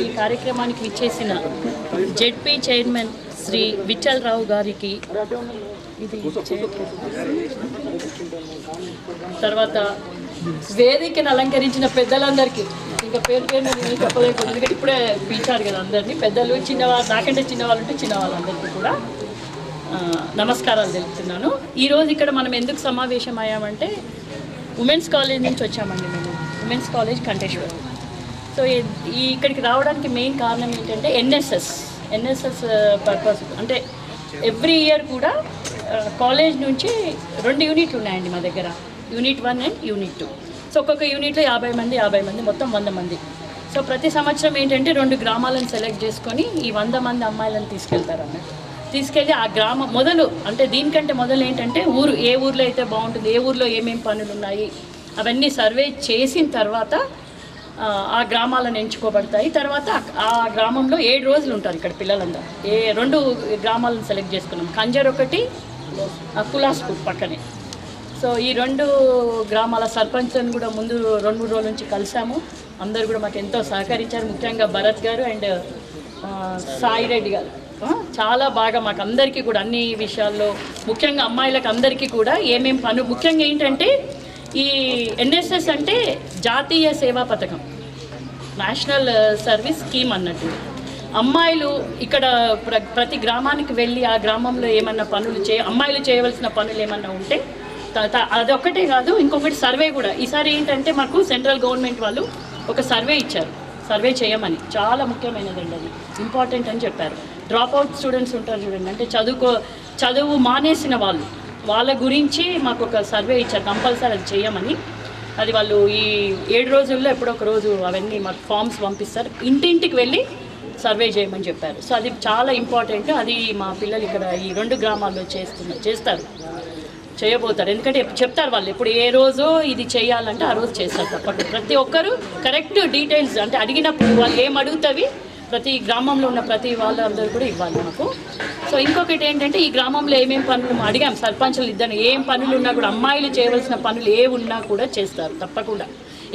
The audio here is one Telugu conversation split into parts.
ఈ కార్యక్రమానికి విచ్చేసిన జెడ్పీ చైర్మన్ శ్రీ విఠల్ రావు గారికి, ఇది తర్వాత వేదికను అలంకరించిన పెద్దలందరికీ, ఇంకా పేరు నేను చెప్పలేకపోతే ఎందుకంటే ఇప్పుడే పిలిచారు కదా అందరినీ, పెద్దలు చిన్నవాళ్ళు, నాకంటే చిన్నవాళ్ళు ఉంటే చిన్నవాళ్ళందరికీ కూడా నమస్కారాలు తెలుపుతున్నాను. ఈరోజు ఇక్కడ మనం ఎందుకు సమావేశం అయ్యామంటే ఉమెన్స్ కాలేజ్ నుంచి వచ్చామండి మేము, ఉమెన్స్ కాలేజ్ కంటేశ్వరం. సో ఇక్కడికి రావడానికి మెయిన్ కారణం ఏంటంటే ఎన్ఎస్ఎస్ పర్పస్ అంటే ఎవ్రీ ఇయర్ కూడా కాలేజ్ నుంచి 2 యూనిట్లు ఉన్నాయండి మా దగ్గర, యూనిట్ 1 అండ్ యూనిట్ 2. సో ఒక్కొక్క యూనిట్లో 50 మంది మొత్తం 100 మంది. సో ప్రతి సంవత్సరం ఏంటంటే 2 గ్రామాలను సెలెక్ట్ చేసుకొని ఈ 100 మంది అమ్మాయిలను తీసుకెళ్తారు అన్నట్టు. తీసుకెళ్ళి ఆ గ్రామం మొదలు అంటే దీనికంటే మొదలు ఏంటంటే ఏ ఊర్లో అయితే బాగుంటుంది, ఏ ఊర్లో ఏమేమి పనులు ఉన్నాయి అవన్నీ సర్వే చేసిన తర్వాత ఆ గ్రామాలను ఎంచుకోబడతాయి. తర్వాత ఆ గ్రామంలో 7 రోజులు ఉంటారు ఇక్కడ పిల్లలందరూ. 2 గ్రామాలను సెలెక్ట్ చేసుకున్నాం, కంజర్ ఒకటి, కులాస్పూర్ పక్కనే. సో ఈ 2 గ్రామాల సర్పంచ్లను కూడా ముందు 2-3 రోజుల నుంచి కలిసాము. అందరు కూడా మాకు ఎంతో సహకరించారు, ముఖ్యంగా భరత్ గారు అండ్ సాయి రెడ్డి గారు చాలా బాగా మాకు అందరికీ కూడా అన్ని విషయాల్లో, ముఖ్యంగా అమ్మాయిలకు అందరికీ కూడా ఏమేం పనులు, ముఖ్యంగా ఏంటంటే ఈ ఎన్ఎస్ఎస్ అంటే జాతీయ సేవా పథకం, నేషనల్ సర్వీస్ స్కీమ్ అన్నట్టు. అమ్మాయిలు ఇక్కడ ప్రతి గ్రామానికి వెళ్ళి ఆ గ్రామంలో ఏమన్నా పనులు అమ్మాయిలు చేయవలసిన పనులు ఏమన్నా ఉంటే అదొక్కటే కాదు, ఇంకొకటి సర్వే కూడా. ఈసారి ఏంటంటే మాకు సెంట్రల్ గవర్నమెంట్ వాళ్ళు ఒక సర్వే ఇచ్చారు, సర్వే చేయమని. చాలా ముఖ్యమైనదండి, అది ఇంపార్టెంట్ అని చెప్పారు. డ్రాప్ అవుట్ స్టూడెంట్స్ ఉంటారు చూడండి, అంటే చదువు మానేసిన వాళ్ళ గురించి మాకు ఒక సర్వే ఇచ్చారు, కంపల్సరీ అది చేయమని. అది వాళ్ళు ఈ 7 రోజుల్లో ఎప్పుడో ఒక రోజు అవన్నీ మాకు ఫామ్స్ పంపిస్తారు, ఇంటింటికి వెళ్ళి సర్వే చేయమని చెప్పారు. సో అది చాలా ఇంపార్టెంట్. అది మా పిల్లలు ఇక్కడ ఈ 2 గ్రామాల్లో చేస్తారు, చేయబోతారు. ఎందుకంటే చెప్తారు వాళ్ళు, ఇప్పుడు ఏ రోజు ఇది చేయాలంటే ఆ రోజు చేస్తారు తప్పకుండా. ప్రతి ఒక్కరు కరెక్ట్ డీటెయిల్స్ అంటే అడిగినప్పుడు వాళ్ళు ఏం అడుగుతావి ప్రతి గ్రామంలో ఉన్న ప్రతి వాళ్ళందరూ కూడా ఇవ్వాలి మాకు. సో ఇంకొకటి ఏంటంటే ఈ గ్రామంలో ఏమేమి పనులు అడిగాం సర్పంచులు ఇద్దరు, ఏం పనులు ఉన్నా కూడా అమ్మాయిలు చేయవలసిన పనులు ఏ ఉన్నా కూడా చేస్తారు తప్పకుండా.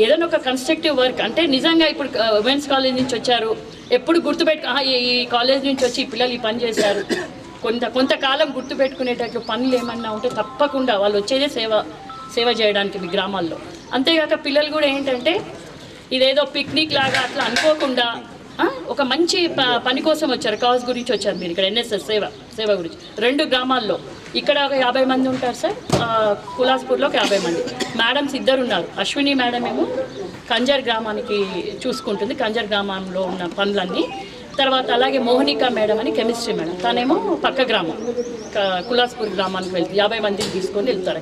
ఏదైనా ఒక కన్స్ట్రక్టివ్ వర్క్ అంటే నిజంగా ఇప్పుడు ఉమెన్స్ కాలేజ్ నుంచి వచ్చారు, ఎప్పుడు ఈ కాలేజ్ నుంచి వచ్చి ఈ పిల్లలు ఈ పని చేశారు, కొంతకాలం గుర్తుపెట్టుకునేటట్లు పనులు ఏమన్నా ఉంటే తప్పకుండా వాళ్ళు వచ్చేదే సేవ చేయడానికి మీ గ్రామాల్లో. అంతేగాక పిల్లలు కూడా ఏంటంటే ఇదేదో పిక్నిక్ లాగా అట్లా అనుకోకుండా ఒక మంచి పని కోసం వచ్చారు, కాజ్ గురించి వచ్చారు మీరు ఇక్కడ ఎన్ఎస్ఎస్ సేవ గురించి. 2 గ్రామాల్లో ఇక్కడ ఒక 50 మంది ఉంటారు సార్, కులాస్పూర్లో ఒక 50 మంది. మేడమ్స్ 2 ఉన్నారు, అశ్విని మేడం ఏమో కంజర్ గ్రామానికి చూసుకుంటుంది, కంజర్ గ్రామంలో ఉన్న పనులన్నీ. తర్వాత అలాగే మోహనికా మేడం అని కెమిస్ట్రీ మేడం, తనేమో పక్క గ్రామం కులాస్పూర్ గ్రామానికి వెళ్తుంది. 50 మందిని తీసుకొని వెళ్తారు.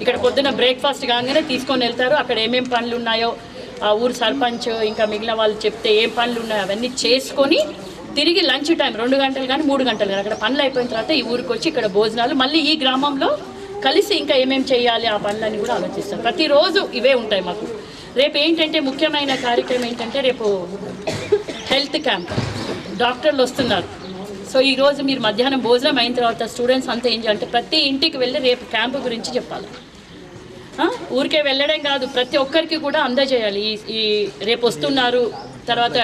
ఇక్కడ పొద్దున్న బ్రేక్ఫాస్ట్ కాగానే తీసుకొని వెళ్తారు. అక్కడ ఏమేమి పనులు ఉన్నాయో ఆ ఊరు సర్పంచ్ ఇంకా మిగిలిన వాళ్ళు చెప్తే ఏం పనులు ఉన్నాయో అవన్నీ చేసుకొని తిరిగి లంచ్ టైం 2 గంటలు కానీ 3 గంటలు కానీ అక్కడ పనులు అయిపోయిన తర్వాత ఈ ఊరికి వచ్చి ఇక్కడ భోజనాలు, మళ్ళీ ఈ గ్రామంలో కలిసి ఇంకా ఏమేమి చేయాలి ఆ పనులన్నీ కూడా ఆలోచిస్తారు. ప్రతిరోజు ఇవే ఉంటాయి మాకు. రేపు ఏంటంటే ముఖ్యమైన కార్యక్రమం ఏంటంటే రేపు హెల్త్ క్యాంప్, డాక్టర్లు వస్తున్నారు. సో ఈరోజు మీరు మధ్యాహ్నం భోజనం అయిన తర్వాత స్టూడెంట్స్ అంతా ఏం చేయాలంటే ప్రతి ఇంటికి వెళ్ళి రేపు క్యాంపు గురించి చెప్పాలి. ఊరికే వెళ్ళడం కాదు, ప్రతి ఒక్కరికి కూడా అందజేయాలి. ఈ రేపు వస్తున్నారు, తర్వాత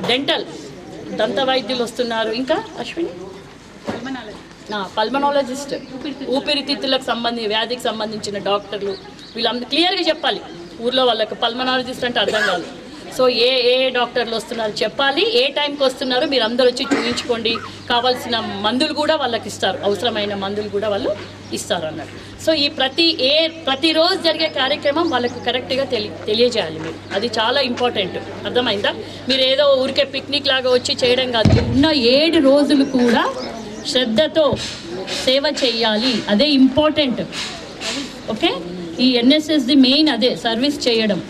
డెంటల్ దంత వైద్యులు వస్తున్నారు, ఇంకా అశ్విని పల్మనాలజిస్ట్, ఊపిరితిత్తులకు వ్యాధికి సంబంధించిన డాక్టర్లు, వీళ్ళందరూ క్లియర్గా చెప్పాలి. ఊర్లో వాళ్ళకి పల్మనాలజిస్ట్ అంటే అర్థం కాదు. సో ఏ డాక్టర్లు వస్తున్నారు చెప్పాలి, ఏ టైంకి వస్తున్నారో మీరు అందరూ వచ్చి చూపించుకోండి. కావాల్సిన మందులు కూడా వాళ్ళకి ఇస్తారు, అవసరమైన మందులు కూడా వాళ్ళు ఇస్తారు అన్నట్టు. సో ఈ ప్రతిరోజు జరిగే కార్యక్రమం వాళ్ళకు కరెక్ట్గా తెలియజేయాలి మీరు, అది చాలా ఇంపార్టెంట్. అర్థమైందా? మీరు ఏదో ఊరికే పిక్నిక్ లాగా వచ్చి చేయడం కాదు, ఉన్న 7 రోజులు కూడా శ్రద్ధతో సేవ చేయాలి, అదే ఇంపార్టెంట్. ఓకే, ఈ ఎన్ఎస్ఎస్ది మెయిన్ అదే, సర్వీస్ చేయడం.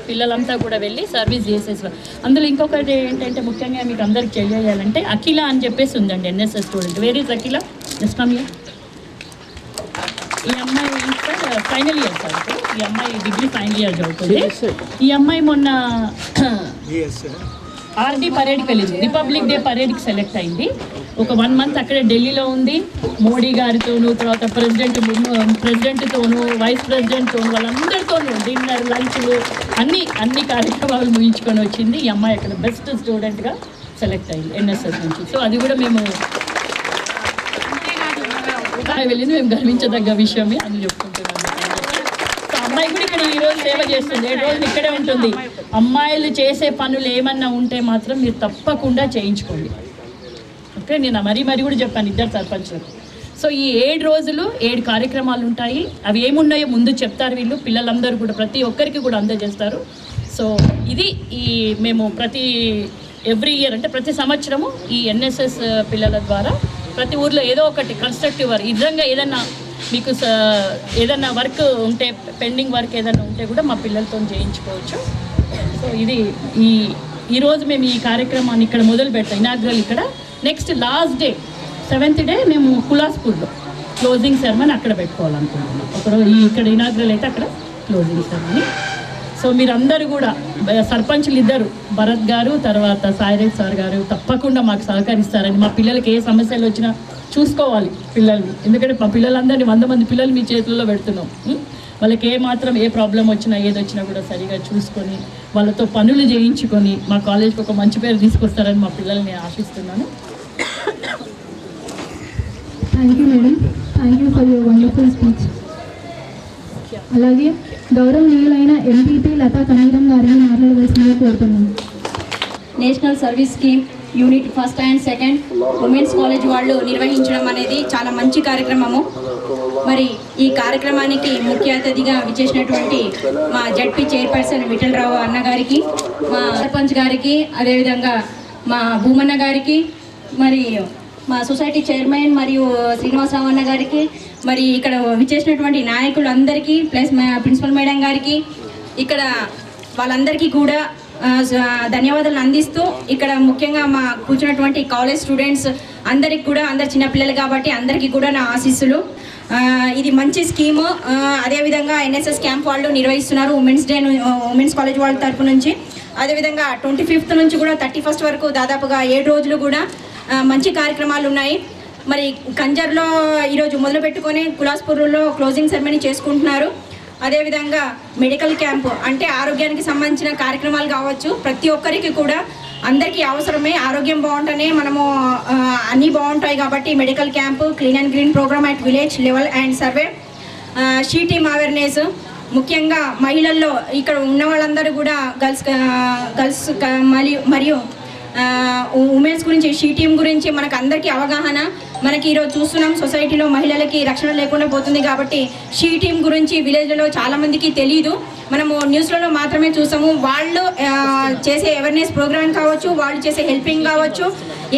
పిల్లలంతా కూడా వెళ్ళి సర్వీస్ చేసేసారు. అందులో ఇంకొకటి ఏంటంటే ముఖ్యంగా మీకు అందరికి తెలియజేయాలంటే అఖిల అని చెప్పేసి ఉందండి, NSS student. Where is Akhila? Just come here. ఈ అమ్మాయి ఫైనల్ ఇయర్ సార్, ఈ అమ్మాయి డిగ్రీ ఫైనల్ ఇయర్ చదువుతుంది. ఈ అమ్మాయి మొన్న ఆర్డీ పరేడ్కి వెళ్ళింది, రిపబ్లిక్ డే పరేడ్కి సెలెక్ట్ అయింది. ఒక 1 మంత్ అక్కడే ఢిల్లీలో ఉంది. మోడీ గారితోనూ, తర్వాత ప్రెసిడెంట్తోనూ, వైస్ ప్రెసిడెంట్తోనూ, వాళ్ళందరితోనూ డిన్నర్, లంచ్లు అన్ని కార్యక్రమాలు ముగించుకొని వచ్చింది. ఈ అమ్మాయి అక్కడ బెస్ట్ స్టూడెంట్గా సెలెక్ట్ అయింది ఎన్ఎస్ఎస్ నుంచి. సో అది కూడా మేము వెళ్ళింది, మేము గర్వించదగ్గ విషయమే అని చెప్పుకుంటున్నాము. సో అమ్మాయి కూడా ఇక్కడ ఈరోజు సేవ చేస్తుంది, 7 రోజులు ఇక్కడే ఉంటుంది. అమ్మాయిలు చేసే పనులు ఏమన్నా ఉంటే మాత్రం మీరు తప్పకుండా చేయించుకోండి. ఓకే, నేను మరీ కూడా చెప్పాను ఇద్దరు సర్పంచ్లకు. సో ఈ 7 రోజులు 7 కార్యక్రమాలు ఉంటాయి. అవి ఏమున్నాయో ముందు చెప్తారు వీళ్ళు, పిల్లలందరూ కూడా ప్రతి ఒక్కరికి కూడా అందజేస్తారు. సో ఇది మేము ఎవ్రీ ఇయర్ అంటే ప్రతి సంవత్సరము ఈ ఎన్ఎస్ఎస్ పిల్లల ద్వారా ప్రతి ఊర్లో ఏదో ఒకటి కన్స్ట్రక్టివ్ వర్క్, నిజంగా మీకు ఏదైనా వర్క్ ఉంటే, పెండింగ్ వర్క్ ఏదైనా ఉంటే కూడా మా పిల్లలతో చేయించుకోవచ్చు. సో ఇది ఈరోజు మేము ఈ కార్యక్రమాన్ని ఇక్కడ మొదలు పెడతాం, ఇనాగ్రల్ ఇక్కడ. Next last day 7th day మేము కులాస్పూర్లో క్లోజింగ్ సెరమనీ అక్కడ పెట్టుకోవాలనుకుంటున్నాం. ఒకరోజు ఇక్కడ ఇనాగ్రల్ అయితే అక్కడ క్లోజింగ్ సెరమనీ. సో మీరందరూ కూడా సర్పంచ్లు ఇద్దరు, భరత్ గారు తర్వాత సాయిరేజ్ సార్ గారు తప్పకుండా మాకు సహకరిస్తారని. మా పిల్లలకి ఏ సమస్యలు వచ్చినా చూసుకోవాలి పిల్లల్ని, ఎందుకంటే మా పిల్లలందరినీ 100 మంది పిల్లలు మీ చేతుల్లో పెడుతున్నాం. వాళ్ళకి ఏ ప్రాబ్లం వచ్చినా ఏదొచ్చినా కూడా సరిగా చూసుకొని వాళ్ళతో పనులు చేయించుకొని మా కాలేజ్కి ఒక మంచి పేరు తీసుకొస్తారని మా పిల్లల్ని ఆశిస్తున్నాను. Thank you madam, thank you for your wonderful speech. అలాగే గౌరవనీయులైన ఎంపీపీ లతా కనీరం గారిని మాట్లాడవలసిందిగా కోరుతున్నాను. National service scheme unit 1st and 2nd women's college వాళ్ళు నిర్వహించడం అనేది చాలా మంచి కార్యక్రమము. మరి ఈ కార్యక్రమానికి ముఖ్య అతిథిగా విచ్చేసినటువంటి మా జడ్పీ చైర్పర్సన్ విఠలరావు అన్న గారికి, మా సర్పంచ్ గారికి, అదేవిధంగా మా భూమన్న గారికి, మరి మా సొసైటీ చైర్మన్ మరియు శ్రీనివాసరావు అన్న గారికి, మరి ఇక్కడ విచ్చేసినటువంటి నాయకులందరికీ, ప్లస్ మా ప్రిన్సిపల్ మేడం గారికి, ఇక్కడ వాళ్ళందరికీ కూడా ధన్యవాదాలు అందిస్తూ, ఇక్కడ ముఖ్యంగా మా కూర్చున్నటువంటి కాలేజ్ స్టూడెంట్స్ అందరికి కూడా, అందరు చిన్నపిల్లలు కాబట్టి అందరికీ కూడా నా ఆశీస్సులు. ఇది మంచి స్కీము. అదేవిధంగా ఎన్ఎస్ఎస్ క్యాంప్ వాళ్ళు నిర్వహిస్తున్నారు ఉమెన్స్ కాలేజ్ వాళ్ళ తరపు నుంచి. అదేవిధంగా 25th నుంచి కూడా 31st వరకు దాదాపుగా 7 రోజులు కూడా మంచి కార్యక్రమాలు ఉన్నాయి. మరి కంజర్లో ఈరోజు మొదలు పెట్టుకొని కులాస్పూర్లో క్లోజింగ్ సెరమనీ చేసుకుంటున్నారు. అదేవిధంగా మెడికల్ క్యాంపు అంటే ఆరోగ్యానికి సంబంధించిన కార్యక్రమాలు కావచ్చు, ప్రతి ఒక్కరికి కూడా అందరికీ అవసరమే. ఆరోగ్యం బాగుంటేనే మనము అన్నీ బాగుంటాయి కాబట్టి medical camp, clean and green programme at village level and survey, she team awareness. ముఖ్యంగా మహిళల్లో ఇక్కడ ఉన్న వాళ్ళందరూ కూడా గర్ల్స్ మరియు ఉమెన్స్ గురించి, షీ టీమ్ గురించి మనకు అందరికీ అవగాహన. మనకి ఈరోజు చూస్తున్నాం సొసైటీలో మహిళలకి రక్షణ లేకుండా పోతుంది కాబట్టి షీ టీమ్ గురించి విలేజ్లలో చాలామందికి తెలియదు. మనము న్యూస్లలో మాత్రమే చూసాము. వాళ్ళు చేసే అవేర్నెస్ ప్రోగ్రామ్ కావచ్చు, వాళ్ళు చేసే హెల్పింగ్ కావచ్చు,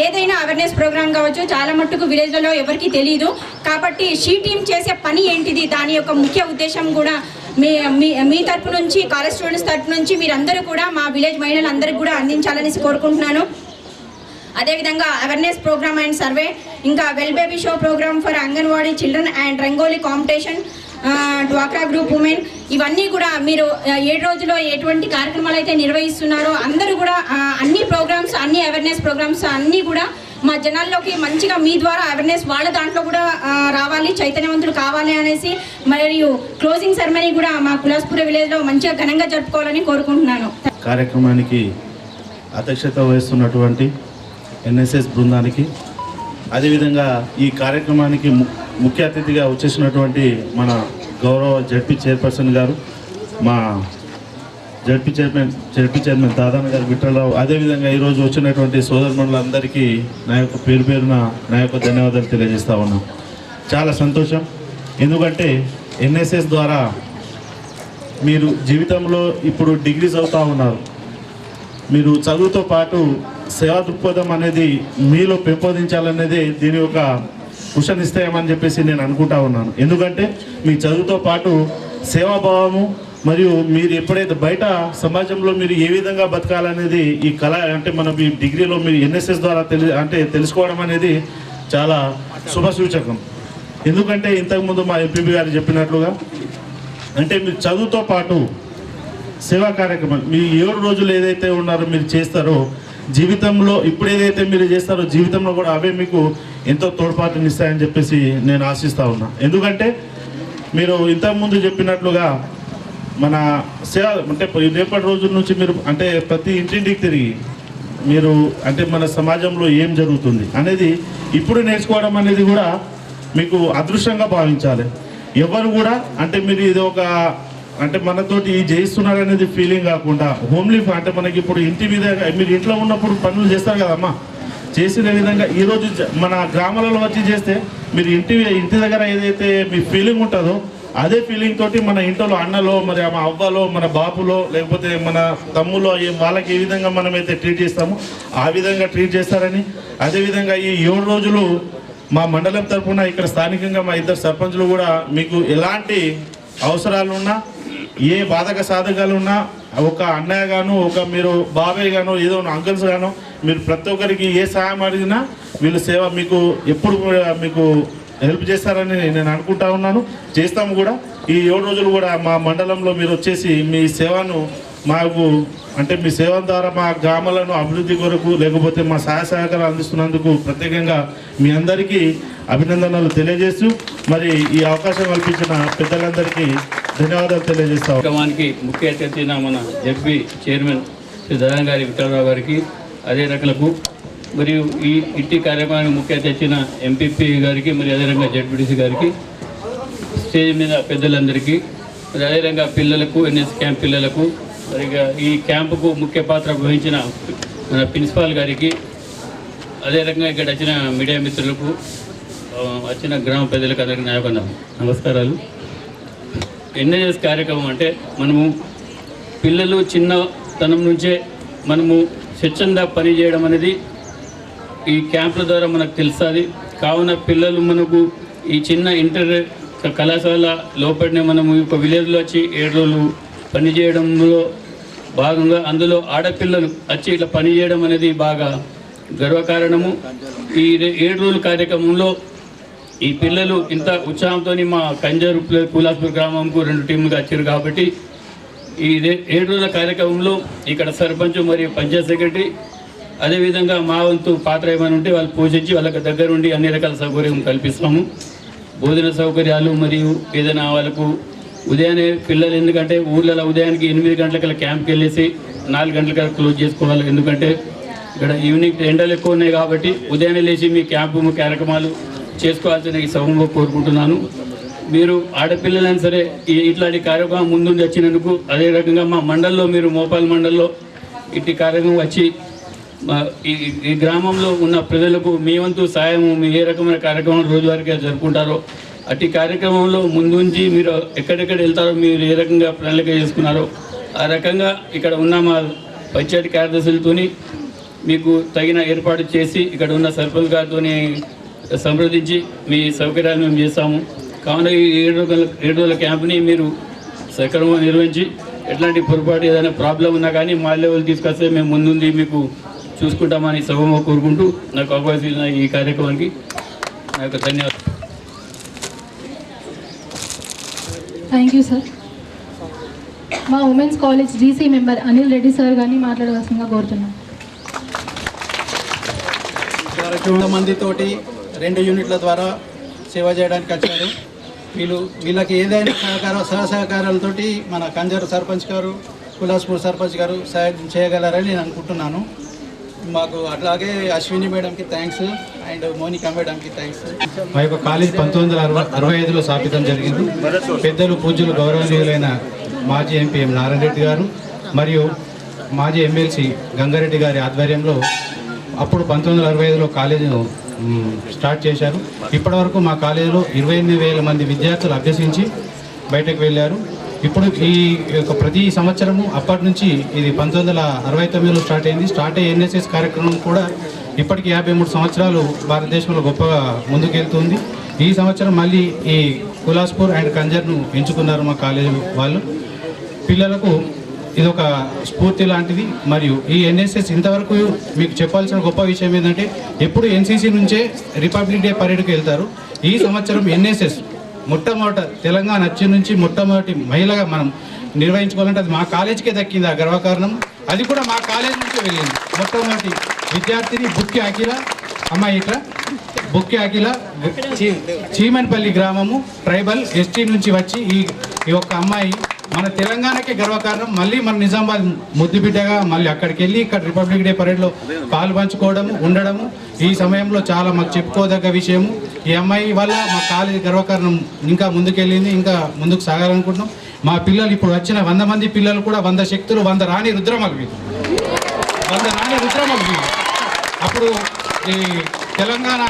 ఏదైనా అవేర్నెస్ ప్రోగ్రామ్ కావచ్చు, చాలా మట్టుకు విలేజ్లలో ఎవరికి తెలియదు. కాబట్టి షీ టీమ్ చేసే పని ఏంటిది, దాని యొక్క ముఖ్య ఉద్దేశం కూడా మీ తరపు నుంచి, కాలేజ్ స్టూడెంట్స్ తరపు నుంచి మీరందరూ కూడా మా విలేజ్ మహిళలందరికీ కూడా అందించాలని కోరుకుంటున్నాను. అదేవిధంగా అవేర్నెస్ ప్రోగ్రామ్ అండ్ సర్వే, ఇంకా well baby show programme for anganwadi children and rangoli competition, డ్వాక్రా గ్రూప్ ఉమెన్, ఇవన్నీ కూడా మీరు 7 రోజుల్లో ఎటువంటి కార్యక్రమాలు అయితే నిర్వహిస్తున్నారో అందరూ కూడా అన్ని ప్రోగ్రామ్స్, అన్ని అవేర్నెస్ ప్రోగ్రామ్స్ అన్నీ కూడా మా జనాల్లోకి మంచిగా మీ ద్వారా అవేర్నెస్ వాళ్ళ దాంట్లో కూడా రావాలి, చైతన్యవంతులు కావాలి అనేసి, మరియు క్లోజింగ్ సెరమనీ కూడా మా కులాస్పూర్ విలేజ్లో మంచిగా ఘనంగా జరుపుకోవాలని కోరుకుంటున్నాను. కార్యక్రమానికి అధ్యక్షత వహిస్తున్నటువంటి ఎన్ఎస్ఎస్ బృందానికి, అదేవిధంగా ఈ కార్యక్రమానికి ముఖ్య అతిథిగా వచ్చేసినటువంటి మన గౌరవ జడ్పీ చైర్పర్సన్ గారు, మా జడ్పీ చైర్మన్ దాదాన గారు విఠలరావు, అదేవిధంగా ఈరోజు వచ్చినటువంటి సోదరుమణులందరికీ నా యొక్క పేరున నా యొక్క ధన్యవాదాలు తెలియజేస్తా ఉన్నాం. చాలా సంతోషం, ఎందుకంటే ఎన్ఎస్ఎస్ ద్వారా మీరు జీవితంలో ఇప్పుడు డిగ్రీస్ అవుతూ ఉన్నారు. మీరు చదువుతో పాటు సేవా దృక్పథం అనేది మీలో పెంపొందించాలనేది దీని యొక్క కృషనిస్తాయమని చెప్పేసి నేను అనుకుంటా ఉన్నాను. ఎందుకంటే మీ చదువుతో పాటు సేవాభావము, మరియు మీరు ఎప్పుడైతే బయట సమాజంలో మీరు ఏ విధంగా బతకాలనేది ఈ కళ అంటే మనం ఈ డిగ్రీలో మీరు ఎన్ఎస్ఎస్ ద్వారా తెలుసుకోవడం అనేది చాలా శుభసూచకం. ఎందుకంటే ఇంతకుముందు మా ఎంపీపీ గారు చెప్పినట్లుగా అంటే మీరు చదువుతో పాటు సేవా కార్యక్రమాలు మీ 7 రోజులు ఏదైతే ఉన్నారో మీరు చేస్తారో జీవితంలో ఇప్పుడు ఏదైతే మీరు చేస్తారో జీవితంలో కూడా అవే మీకు ఎంతో తోడ్పాటునిస్తాయని చెప్పేసి నేను ఆశిస్తూ ఉన్నా. ఎందుకంటే మీరు ఇంతకుముందు చెప్పినట్లుగా మన సేవ అంటే రేపటి రోజుల నుంచి మీరు అంటే ప్రతి ఇంటింటికి తిరిగి మీరు అంటే మన సమాజంలో ఏం జరుగుతుంది అనేది ఇప్పుడు నేర్చుకోవడం అనేది కూడా మీకు అదృష్టంగా భావించాలి. ఎవరు కూడా అంటే మీరు ఇది ఒక అంటే మనతోటి చేయిస్తున్నారు అనేది ఫీలింగ్ కాకుండా హోమ్లీ అంటే మనకి ఇప్పుడు ఇంటి మీద మీరు ఇంట్లో ఉన్నప్పుడు పనులు చేస్తారు కదమ్మా, చేసిన విధంగా ఈరోజు మన గ్రామాలలో వచ్చి చేస్తే మీరు ఇంటి దగ్గర ఏదైతే మీ ఫీలింగ్ ఉంటుందో అదే ఫీలింగ్ తోటి మన ఇంట్లో అన్నలో మరి మా అవ్వలో మన బాపులో లేకపోతే మన తమ్ములో వాళ్ళకి ఏ విధంగా మనమైతే ట్రీట్ చేస్తామో ఆ విధంగా ట్రీట్ చేస్తారని, అదేవిధంగా ఈ 7 రోజులు మా మండలం తరఫున ఇక్కడ స్థానికంగా మా 2 సర్పంచులు కూడా మీకు ఎలాంటి అవసరాలున్నా ఏ బాధక సాధకాలున్నా ఒక అన్నయ్య గాను ఒక మీరు బాబాయ్ గాను ఏదో అంకుల్స్ గాను మీరు ప్రతి ఒక్కరికి ఏ సహాయం అడిగినా వీళ్ళు సేవ మీకు ఎప్పుడు మీకు హెల్ప్ చేస్తారని నేను అనుకుంటా ఉన్నాను, చేస్తాము కూడా. ఈ 7 రోజులు కూడా మా మండలంలో మీరు వచ్చేసి మీ సేవను మాకు అంటే మీ సేవ ద్వారా మా గ్రామాలను అభివృద్ధి కొరకు లేకపోతే మా సహాయ సహకారాలు అందిస్తున్నందుకు ప్రత్యేకంగా మీ అందరికీ అభినందనలు తెలియజేస్తూ మరి ఈ అవకాశం కల్పించిన పెద్దలందరికీ ధన్యవాదాలు తెలియజేస్తాం. కార్యక్రమానికి ముఖ్య అతిథి మన జడ్పీ చైర్మన్ శ్రీ దయాన్ గారి విఠలరావు గారికి, అదే రకలకు మరియు ఈ ఇంటి కార్యక్రమానికి ముఖ్య అతిథి ఎంపీపీ గారికి మరి అదే రకంగా జడ్పీటీసీ గారికి, స్టేజ్ మీద పెద్దలందరికీ మరి అదే రకంగా పిల్లలకు ఎన్ఎస్ క్యాంప్ పిల్లలకు మరి ఈ క్యాంపుకు ముఖ్య పాత్ర వహించిన మన ప్రిన్సిపాల్ గారికి, అదే రకంగా ఇక్కడ వచ్చిన మీడియా మిత్రులకు, వచ్చిన గ్రామ పెద్దలకు అందరికీ నమస్కారాలు. ఎన్ఎస్ఎస్ కార్యక్రమం అంటే మనము పిల్లలు చిన్నతనం నుంచే మనము స్వచ్ఛంగా పనిచేయడం అనేది ఈ క్యాంపుల ద్వారా మనకు తెలుస్తుంది. కావున పిల్లలు మనకు ఈ చిన్న ఇంటర్ కళాశాల లోపలనే మనము ఒక విలేజ్లో వచ్చి 7 రోజులు పనిచేయడంలో భాగంగా అందులో ఆడపిల్లలు వచ్చి ఇట్లా పనిచేయడం అనేది బాగా గర్వకారణము. ఈ 7 రోజుల కార్యక్రమంలో ఈ పిల్లలు ఇంత ఉత్సాహంతో మా కంజర్ కులాస్పూర్ గ్రామంకు 2 టీములుగా వచ్చారు కాబట్టి ఈ 7 రోజుల కార్యక్రమంలో ఇక్కడ సర్పంచ్ మరియు పంచాయత్ సెక్రటరీ అదేవిధంగా మా వంతు పాత్ర ఏమైనా ఉంటే వాళ్ళు పోషించి వాళ్ళకి దగ్గరుండి అన్ని రకాల సౌకర్యం కల్పిస్తాము. భోజన సౌకర్యాలు మరియు ఏదైనా వాళ్ళకు ఉదయాన్నే పిల్లలు ఎందుకంటే ఊళ్ళలో ఉదయానికి 8 గంటలకల్లా క్యాంప్కి వెళ్ళేసి 4 గంటలకల్లా క్లోజ్ చేసుకోవాలి. ఎందుకంటే ఇక్కడ ఈవినింగ్ ఎండలు ఎక్కువ ఉన్నాయి కాబట్టి ఉదయాన్నే లేచి మీ క్యాంపు కార్యక్రమాలు చేసుకోవాల్సిన ఈ సభలో కోరుకుంటున్నాను. మీరు ఆడపిల్లలైనా సరే ఇట్లాంటి కార్యక్రమం ముందుండి వచ్చినందుకు, అదే రకంగా మా మండల్లో మీరు మోపాల్ మండల్లో ఇట్టి కార్యక్రమం వచ్చి ఈ గ్రామంలో ఉన్న ప్రజలకు మీ వంతు సాయం మీ ఏ రకమైన కార్యక్రమాలు రోజువారీగా జరుపుకుంటారో అట్టి కార్యక్రమంలో ముందుంచి మీరు ఎక్కడెక్కడ వెళ్తారో మీరు ఏ రకంగా ప్రణాళిక చేసుకున్నారో ఆ రకంగా ఇక్కడ ఉన్న మా పంచాయతీ కార్యదర్శులతో మీకు తగిన ఏర్పాటు చేసి ఇక్కడ ఉన్న సర్పంచ్ గారితో సంప్రదించి మీ సౌకర్యాలు మేము చేస్తాము. కావున ఈ 7 రోజుల క్యాంప్ని మీరు సక్రమంగా నిర్వహించి ఎట్లాంటి పొరపాటు ఏదైనా ప్రాబ్లం ఉన్నా కానీ మా లెవెల్ తీసుకొస్తే మేము ముందుండి మీకు చూసుకుంటామని సభలో కోరుకుంటూ నాకు అవకాశం ఇచ్చిన ఈ కార్యక్రమానికి నా యొక్క ధన్యవాదాలు. Thank you sir. మా women's college DC member Anil Reddy sir గారిని మాట్లాడవలసిందిగా కోరుతున్నాం. మందితోటి 2 యూనిట్ల ద్వారా సేవ చేయడానికి వచ్చారు. వీళ్ళకి ఏదైనా సహకారాలతోటి మన కంజర్ సర్పంచ్ గారు కులాస్పూర్ సర్పంచ్ గారు సహాయం చేయగలరని నేను అనుకుంటున్నాను. మాకు అట్లాగే అశ్విని మేడంకి థ్యాంక్స్ అండ్ మోనికా మేడంకి థ్యాంక్స్. మా యొక్క కాలేజ్ 1965లో స్థాపితం జరిగింది. పెద్దలు పూజ్యులు గౌరవనీయులైన మాజీ ఎంపీ ఎం నారాయణ రెడ్డి గారు మరియు మాజీ ఎమ్మెల్సీ గంగారెడ్డి గారి ఆధ్వర్యంలో అప్పుడు 1965లో కాలేజీను స్టార్ట్ చేశారు. ఇప్పటివరకు మా కాలేజీలో 28,000 మంది విద్యార్థులు అభ్యసించి బయటకు వెళ్ళారు. ఇప్పుడు ఈ యొక్క ప్రతి సంవత్సరము అప్పటి నుంచి ఇది 1969లో స్టార్ట్ అయ్యే ఎన్ఎస్ఎస్ కార్యక్రమం కూడా ఇప్పటికి 53 సంవత్సరాలు భారతదేశంలో గొప్పగా ముందుకెళ్తుంది. ఈ సంవత్సరం మళ్ళీ ఈ కులాస్పూర్ అండ్ కంజర్ను ఎంచుకున్నారు మా కాలేజీ వాళ్ళు. పిల్లలకు ఇదొక స్ఫూర్తి లాంటిది. మరియు ఈ ఎన్ఎస్ఎస్ ఇంతవరకు మీకు చెప్పాల్సిన గొప్ప విషయం ఏంటంటే ఎప్పుడు ఎన్సీసీ నుంచే రిపబ్లిక్ డే పరేడ్కి వెళ్తారు. ఈ సంవత్సరం ఎన్ఎస్ఎస్ తెలంగాణ వచ్చి నుంచి మొట్టమొదటి మహిళగా మనం నిర్వహించుకోవాలంటే అది మా కాలేజీకే దక్కింది. ఆ గర్వకారణం అది కూడా మా కాలేజీ నుంచి వెళ్ళింది. మొట్టమొదటి విద్యార్థిని బుక్కి అఖిల, అమ్మాయి ఇట్లా బుక్కి అఖిల చీమన్పల్లి గ్రామము ట్రైబల్ ఎస్టీ నుంచి వచ్చి ఈ యొక్క అమ్మాయి మన తెలంగాణకే గర్వకారణం. మళ్ళీ మన నిజామాబాద్ ముద్దుబిడ్డగా మళ్ళీ అక్కడికి వెళ్ళి ఇక్కడ రిపబ్లిక్ డే పరేడ్లో పాలు పంచుకోవడము ఉండడము ఈ సమయంలో చాలా మాకు చెప్పుకోదగ్గ విషయము. ఈ అమ్మాయి వల్ల మా కాలేజీ గర్వకారణం ఇంకా ముందుకెళ్ళింది, ఇంకా ముందుకు సాగాలనుకుంటున్నాం. మా పిల్లలు ఇప్పుడు వచ్చిన 100 మంది పిల్లలు కూడా 100 శక్తులు 100 రాణి రుద్రమల్వి 100 రాణి రుద్రమల్వి. అప్పుడు ఈ తెలంగాణ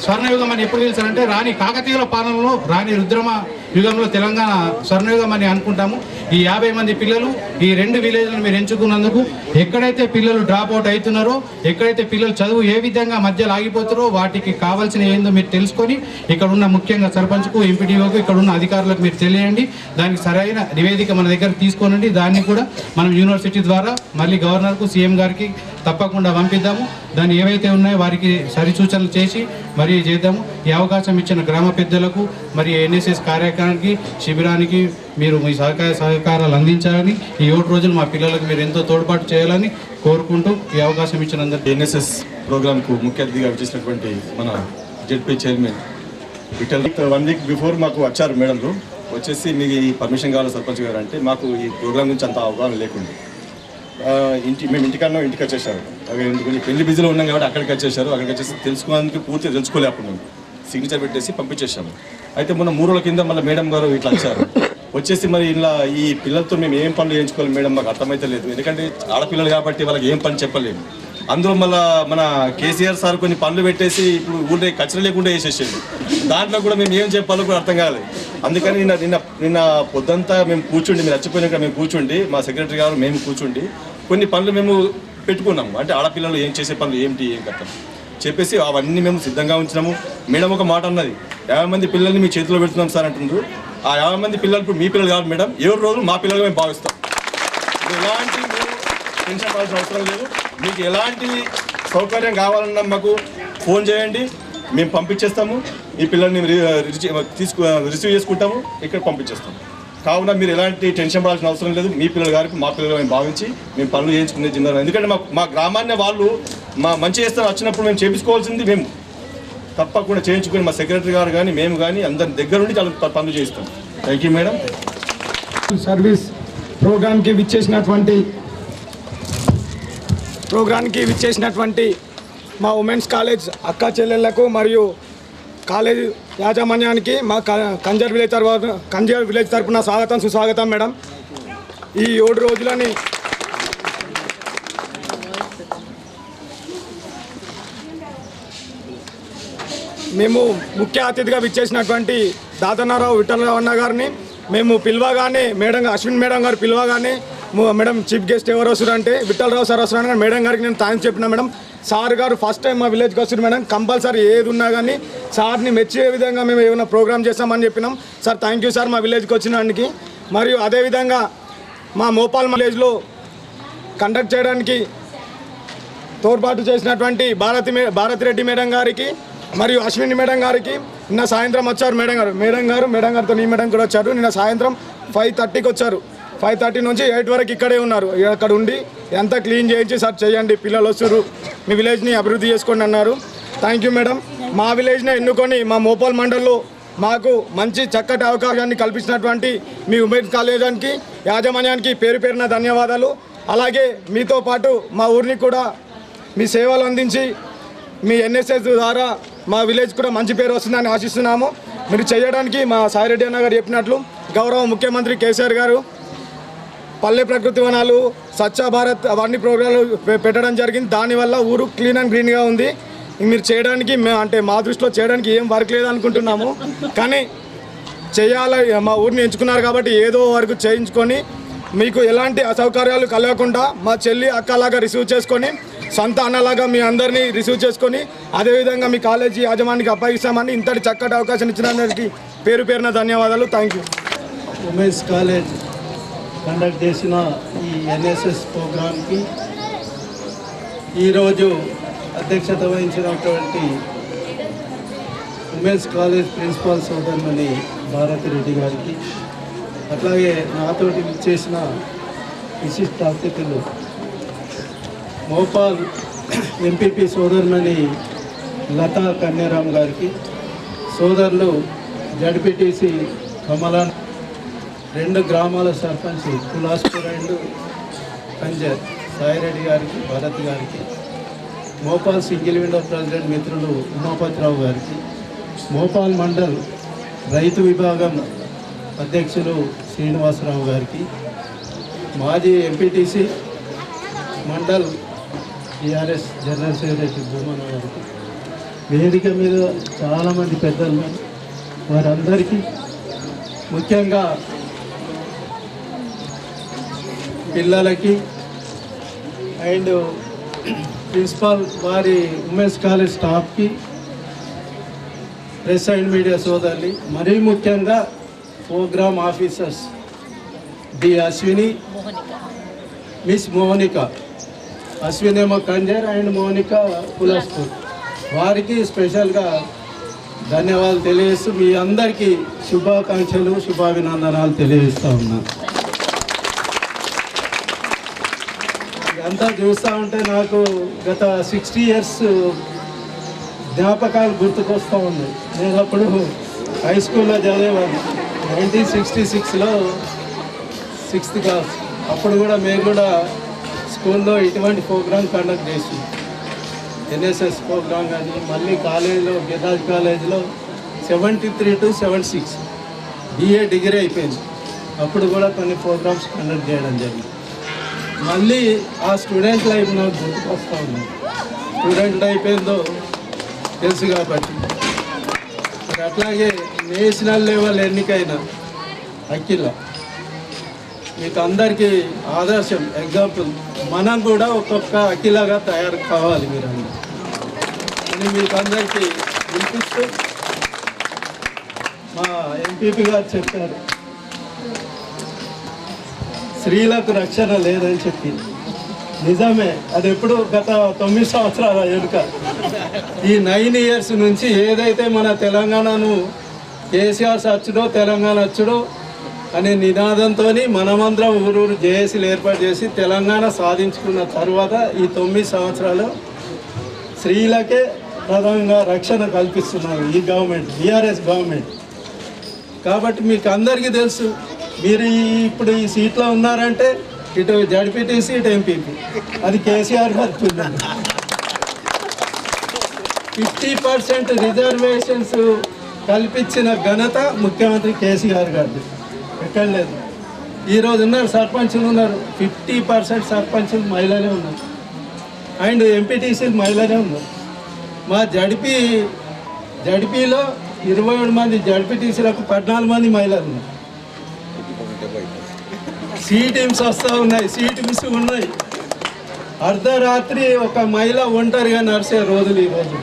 స్వర్ణయుగం అని ఎప్పుడు తెలుసారంటే రాణి కాకతీయుల పాలనలో రాణి రుద్రమ యుగంలో తెలంగాణ స్వర్ణయుగం అని అనుకుంటాము. ఈ 50 మంది పిల్లలు ఈ 2 విలేజ్లను మీరు ఎంచుకున్నందుకు ఎక్కడైతే పిల్లలు డ్రాప్ అవుట్ అవుతున్నారో, ఎక్కడైతే పిల్లలు చదువు ఏ విధంగా మధ్యలో ఆగిపోతారో వాటికి కావాల్సిన ఏందో మీరు తెలుసుకొని ఇక్కడ ఉన్న ముఖ్యంగా సర్పంచ్కు, ఎంపీడీఓకు, ఇక్కడ ఉన్న అధికారులకు మీరు తెలియండి. దానికి సరైన నివేదిక మన దగ్గర తీసుకోనండి. దాన్ని కూడా మనం యూనివర్సిటీ ద్వారా మళ్ళీ గవర్నర్కు, సీఎం గారికి తప్పకుండా పంపిద్దాము. దాన్ని ఏవైతే ఉన్నాయో వారికి సరిసూచనలు చేసి మరి చేద్దాము. ఈ అవకాశం ఇచ్చిన గ్రామ పెద్దలకు మరి ఎన్ఎస్ఎస్ కార్యక్రమానికి శిబిరానికి మీరు మీ సహకారాలు అందించాలని, ఈ 7 రోజులు మా పిల్లలకు మీరు ఎంతో తోడ్పాటు చేయాలని కోరుకుంటూ ఈ అవకాశం ఇచ్చినందుకు ఎన్ఎస్ఎస్ ప్రోగ్రామ్కు ముఖ్య అతిథిగా వచ్చేసినటువంటి మన ZP chairman Vithal 1 week before మాకు వచ్చారు మేడంలు. వచ్చేసి మీకు ఈ పర్మిషన్ కావాలి సర్పంచ్ గారు అంటే మాకు ఈ ప్రోగ్రామ్ గురించి అంత అవగాహన లేకుండా మేము ఇంటికి వచ్చేసారు. కొంచెం పెళ్లి బిజీలో ఉన్నాం కాబట్టి అక్కడికి వచ్చేసారు. అక్కడికి వచ్చేసి తెలుసుకోవడానికి పూర్తిగా తెలుసుకోలే. అప్పుడు మేము సిగ్నేచర్ పెట్టేసి పంపించేసాము. అయితే మొన్న 3 రోజుల కింద మళ్ళీ మేడం గారు ఇట్లా వచ్చారు. వచ్చేసి మరి ఇలా ఈ పిల్లలతో మేము ఏం పనులు చేయించుకోవాలి మేడం మాకు అర్థమైతే లేదు. ఎందుకంటే ఆడపిల్లలు కాబట్టి వాళ్ళకి ఏం పని చెప్పలేము. అందులో మళ్ళీ మన కేసీఆర్ సార్ కొన్ని పనులు పెట్టేసి ఇప్పుడు ఊళ్ళో కచ్చర లేకుండా వేసేసేది. దాంట్లో కూడా మేము ఏం చెప్పాలో కూడా అర్థం కాలేదు. అందుకని నిన్న పొద్దంతా మేము కూర్చుండి, మీరు చచ్చిపోయినాక మేము కూర్చుండి, మా సెక్రటరీ గారు మేము కూర్చుండి కొన్ని పనులు మేము పెట్టుకున్నాము. అంటే ఆడపిల్లలు ఏం చేసే పనులు ఏం కట్టం చెప్పేసి అవన్నీ మేము సిద్ధంగా ఉంచినాము. మేడం ఒక మాట అన్నది, 50 మంది పిల్లల్ని మీ చేతిలో పెడుతున్నాం సార్ అంటున్నారు. ఆ 50 మంది పిల్లలు ఇప్పుడు మీ పిల్లలు కాదు మేడం, 7 రోజులు మా పిల్లలుగా మేము భావిస్తాం. ఎలాంటి టెన్షన్ పడాల్సిన అవసరం లేదు. మీకు ఎలాంటి సౌకర్యం కావాలన్నా మాకు ఫోన్ చేయండి, మేము పంపించేస్తాము. ఈ పిల్లల్ని రిసీవ్ చేసుకుంటాము, ఇక్కడ పంపించేస్తాము. కావున మీరు ఎలాంటి టెన్షన్ పడాల్సిన అవసరం లేదు. మీ పిల్లల గారికి మా పిల్లలు మేము భావించి మేము పనులు చేయించుకునే జిందారు. ఎందుకంటే మా గ్రామాన్ని వాళ్ళు మా మంచి చేస్తారు వచ్చినప్పుడు మేము చేయించుకోవాల్సింది మేము తప్పకుండా చేయించుకొని మా సెక్రటరీ గారు కానీ మేము కానీ అందరి దగ్గర నుండి చాలా పనులు చేయిస్తాం. Thank you madam. సర్వీస్ ప్రోగ్రామ్కి విచ్చేసినటువంటి మా ఉమెన్స్ కాలేజ్ అక్క చెల్లెళ్లకు మరియు కాలేజ్ యాజమాన్యానికి మా కంజర్ విలేజ్ తరఫున స్వాగతం సుస్వాగతం మేడం. ఈ 7 రోజులని మేము ముఖ్య అతిథిగా విచ్చేసినటువంటి దాతనారావు విఠలరావు అన్న గారిని మేము పిలవగానే అశ్విన్ మేడం గారు పిలవగానే మేడం చీఫ్ గెస్ట్ ఎవరు వస్తారంటే విఠలరావు సార్ వస్తున్నారని మేడం గారికి నేను థ్యాంక్స్ చెప్పిన మేడం. సార్ గారు ఫస్ట్ టైం మా విలేజ్కి వస్తారు మేడం, కంపల్సరీ ఏది ఉన్నా కానీ సార్ని మెచ్చే విధంగా మేము ఏమైనా ప్రోగ్రామ్ చేస్తామని చెప్పినాం. సార్ థ్యాంక్ యూ సార్ మా విలేజ్కి వచ్చినానికి. మరియు అదేవిధంగా మా మోపాల్ విలేజ్లో కండక్ట్ చేయడానికి తోడ్పాటు చేసినటువంటి భారతిరెడ్డి మేడం గారికి మరియు అశ్విని మేడం గారికి నిన్న సాయంత్రం వచ్చారు. మేడం గారితో ఈ మేడం కూడా వచ్చారు. నిన్న సాయంత్రం 5:30కి వచ్చారు. 5:30 నుంచి 8 వరకు ఇక్కడే ఉన్నారు. అక్కడ ఉండి ఎంత క్లీన్ చేయించి సార్ చేయండి, పిల్లలు వస్తారు, మీ విలేజ్ని అభివృద్ధి చేసుకోండి అన్నారు. Thank you madam. మా విలేజ్ని ఎన్నుకొని మా మోపాల్ మండల్లో మాకు మంచి చక్కటి అవకాశాన్ని కల్పించినటువంటి మీ ఉమెన్స్ కాలేజానికి యాజమాన్యానికి పేరు పేరున ధన్యవాదాలు. అలాగే మీతో పాటు మా ఊరిని కూడా మీ సేవలు అందించి మీ ఎన్ఎస్ఎస్ ద్వారా మా విలేజ్ కూడా మంచి పేరు వస్తుందని ఆశిస్తున్నాము. మీరు చేయడానికి మా సాయిరెడ్డి అన్న గారు చెప్పినట్లు గౌరవ ముఖ్యమంత్రి కేసీఆర్ గారు పల్లె ప్రకృతి వనాలు, స్వచ్ఛ భారత్ అవన్నీ ప్రోగ్రాంలు పెట్టడం జరిగింది. దానివల్ల ఊరు క్లీన్ అండ్ గ్రీన్గా ఉంది. మీరు చేయడానికి అంటే మా దృష్టిలో చేయడానికి ఏం వర్క్ లేదనుకుంటున్నాము, కానీ చేయాలి. మా ఊరిని ఎంచుకున్నారు కాబట్టి ఏదో వరకు చేయించుకొని మీకు ఎలాంటి అసౌకర్యాలు కలగకుండా మా చెల్లి అక్కలాగా రిసీవ్ చేసుకొని సొంత అన్నలాగా మీ అందరినీ రిసీవ్ చేసుకొని అదేవిధంగా మీ కాలేజీ యాజమాన్యానికి అప్పగిస్తామని ఇంతటి చక్కటి అవకాశం ఇచ్చినందుకు పేరు పేరున ధన్యవాదాలు. Thank you. Women's college conduct చేసిన ఈ ఎన్ఎస్ఎస్ ప్రోగ్రామ్కి ఈరోజు అధ్యక్షత వహించినటువంటి ఉమెన్స్ కాలేజ్ ప్రిన్సిపాల్ సోదరుమణి భారతిరెడ్డి గారికి, అట్లాగే నాతోటి చేసిన విశిష్ట అతిథులు మోపాల్ ఎంపీపీ సోదరుమణి లతా కన్యారాం గారికి, సోదరులు జడ్పీటీసీ కమలాన్, 2 గ్రామాల సర్పంచ్ కులాస్పూర్ అండ్ కంజర్ సాయిరెడ్డి గారికి, భరత్ గారికి, మోపాల్ సింగిల్ విండో ప్రెసిడెంట్ మిత్రులు ఉమాపతిరావు గారికి, మోపాల్ మండల్ రైతు విభాగం అధ్యక్షులు శ్రీనివాసరావు గారికి, మాజీ MPTC mandal TRS general secretary Bhumanna గారికి, వేదిక మీద చాలామంది పెద్దలు వారందరికీ, ముఖ్యంగా పిల్లలకి అండ్ ప్రిన్సిపాల్ వారి ఉమెన్స్ కాలేజ్ స్టాఫ్కి, ప్రెస్ అండ్ మీడియా సోదరులు, మరీ ముఖ్యంగా programme officers D Ashwini, miss Monika, Ashwini ఏమో కంజర్ అండ్ మోనిక కులాస్పూర్, వారికి స్పెషల్గా ధన్యవాదాలు తెలియజేస్తూ మీ అందరికీ శుభాకాంక్షలు, శుభాభినందనాలు తెలియజేస్తూ ఉన్నాను. అంతా చూస్తూ ఉంటే నాకు గత 60 years జ్ఞాపకాలు గుర్తుకొస్తూ ఉన్నాయి. నేను అప్పుడు హై స్కూల్లో చదివేవాడిని, 1966లో 6th క్లాస్. అప్పుడు కూడా మేము కూడా స్కూల్లో ఇటువంటి ప్రోగ్రామ్ కండక్ట్ చేసి, ఎన్ఎస్ఎస్ ప్రోగ్రామ్ కానీ, మళ్ళీ కాలేజీలో గిరిరాజ్ కాలేజీలో 73 to 76 BA డిగ్రీ అయిపోయింది. అప్పుడు కూడా కొన్ని ప్రోగ్రామ్స్ కండక్ట్ చేయడం జరిగింది. మళ్ళీ ఆ స్టూడెంట్ లైఫ్ నాకు గుర్తుకొస్తూ ఉంది. స్టూడెంట్ లైఫ్ ఏందో తెలుసు కాబట్టి. మరి అట్లాగే నేషనల్ లెవెల్ ఎన్నికైన అఖిల మీకు అందరికీ ఆదర్శం, ఎగ్జాంపుల్. మనం కూడా ఒక్కొక్క అఖిలగా తయారు కావాలి మీరు అని మీకు అందరికీ వినిపిస్తూ మా ఎంపీపీ గారు చెప్పారు, స్త్రీలకు రక్షణ లేదని చెప్పి. నిజమే, అది ఎప్పుడు గత 9 సంవత్సరాల ఎదుక. ఈ 9 years నుంచి ఏదైతే మన తెలంగాణను కేసీఆర్ సచ్చుడో తెలంగాణ వచ్చుడో అనే నినాదంతో మనమందరం ఊరూరు జేఏసీలు ఏర్పాటు చేసి తెలంగాణ సాధించుకున్న తర్వాత ఈ 9 సంవత్సరాలు స్త్రీలకే ప్రధానంగా రక్షణ కల్పిస్తున్నారు ఈ గవర్నమెంట్, బీఆర్ఎస్ గవర్నమెంట్. కాబట్టి మీకు అందరికీ తెలుసు, మీరు ఇప్పుడు ఈ సీట్లో ఉన్నారంటే ఇటు జడ్పీటీసీ, ఇటు ఎంపీపీ, అది కేసీఆర్ గారు 50% రిజర్వేషన్స్ కల్పించిన ఘనత ముఖ్యమంత్రి కేసీఆర్ గారిది, ఎక్కడ లేదు. ఈరోజు ఉన్నారు సర్పంచులు ఉన్నారు, 50% సర్పంచులు మహిళలే ఉన్నారు అండ్ ఎంపీటీసీలు మహిళలే ఉన్నారు. మా జడ్పీలో 27 మంది, జడ్పీటీసీలకు 14 మంది మహిళలు ఉన్నారు. సి టీమ్స్ వస్తూ ఉన్నాయి, సి టీమ్స్ ఉన్నాయి. అర్ధరాత్రి ఒక మహిళ ఒంటరిగా నడిచే రోజులు ఈరోజు.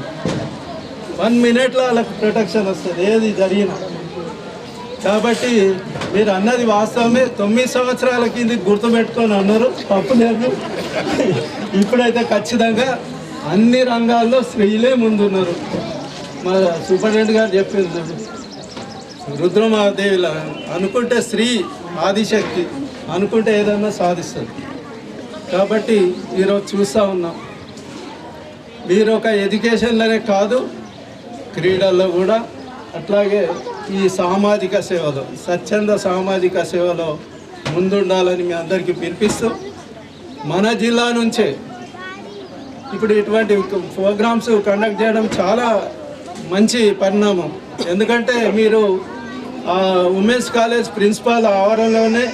1 minute వాళ్ళకు ప్రొటెక్షన్ వస్తుంది ఏది జరిగినా. కాబట్టి మీరు అన్నది వాస్తవమే. 9 సంవత్సరాల కింద గుర్తుపెట్టుకొని అన్నారు, తప్పు లేదు. ఇప్పుడైతే ఖచ్చితంగా అన్ని రంగాల్లో స్త్రీలే ముందున్నారు. మా సూపరింటెండెంట్ గారు చెప్పింది, రుద్రమాదేవిలా అనుకుంటే స్త్రీ ఆదిశక్తి, అనుకుంటే ఏదన్నా సాధిస్తుంది. కాబట్టి ఈరోజు చూస్తూ ఉన్నాం, మీరు ఒక ఎడ్యుకేషన్లోనే కాదు, క్రీడల్లో కూడా, అట్లాగే ఈ సామాజిక సేవలో, స్వచ్ఛంద సామాజిక సేవలో ముందుండాలని మీ అందరికీ పిలిపిస్తూ, మన జిల్లా నుంచే ఇప్పుడు ఇటువంటి ప్రోగ్రామ్స్ కండక్ట్ చేయడం చాలా మంచి పరిణామం. ఎందుకంటే మీరు ఉమెన్స్ కాలేజ్ ప్రిన్సిపాల్ ఆవరణలోనే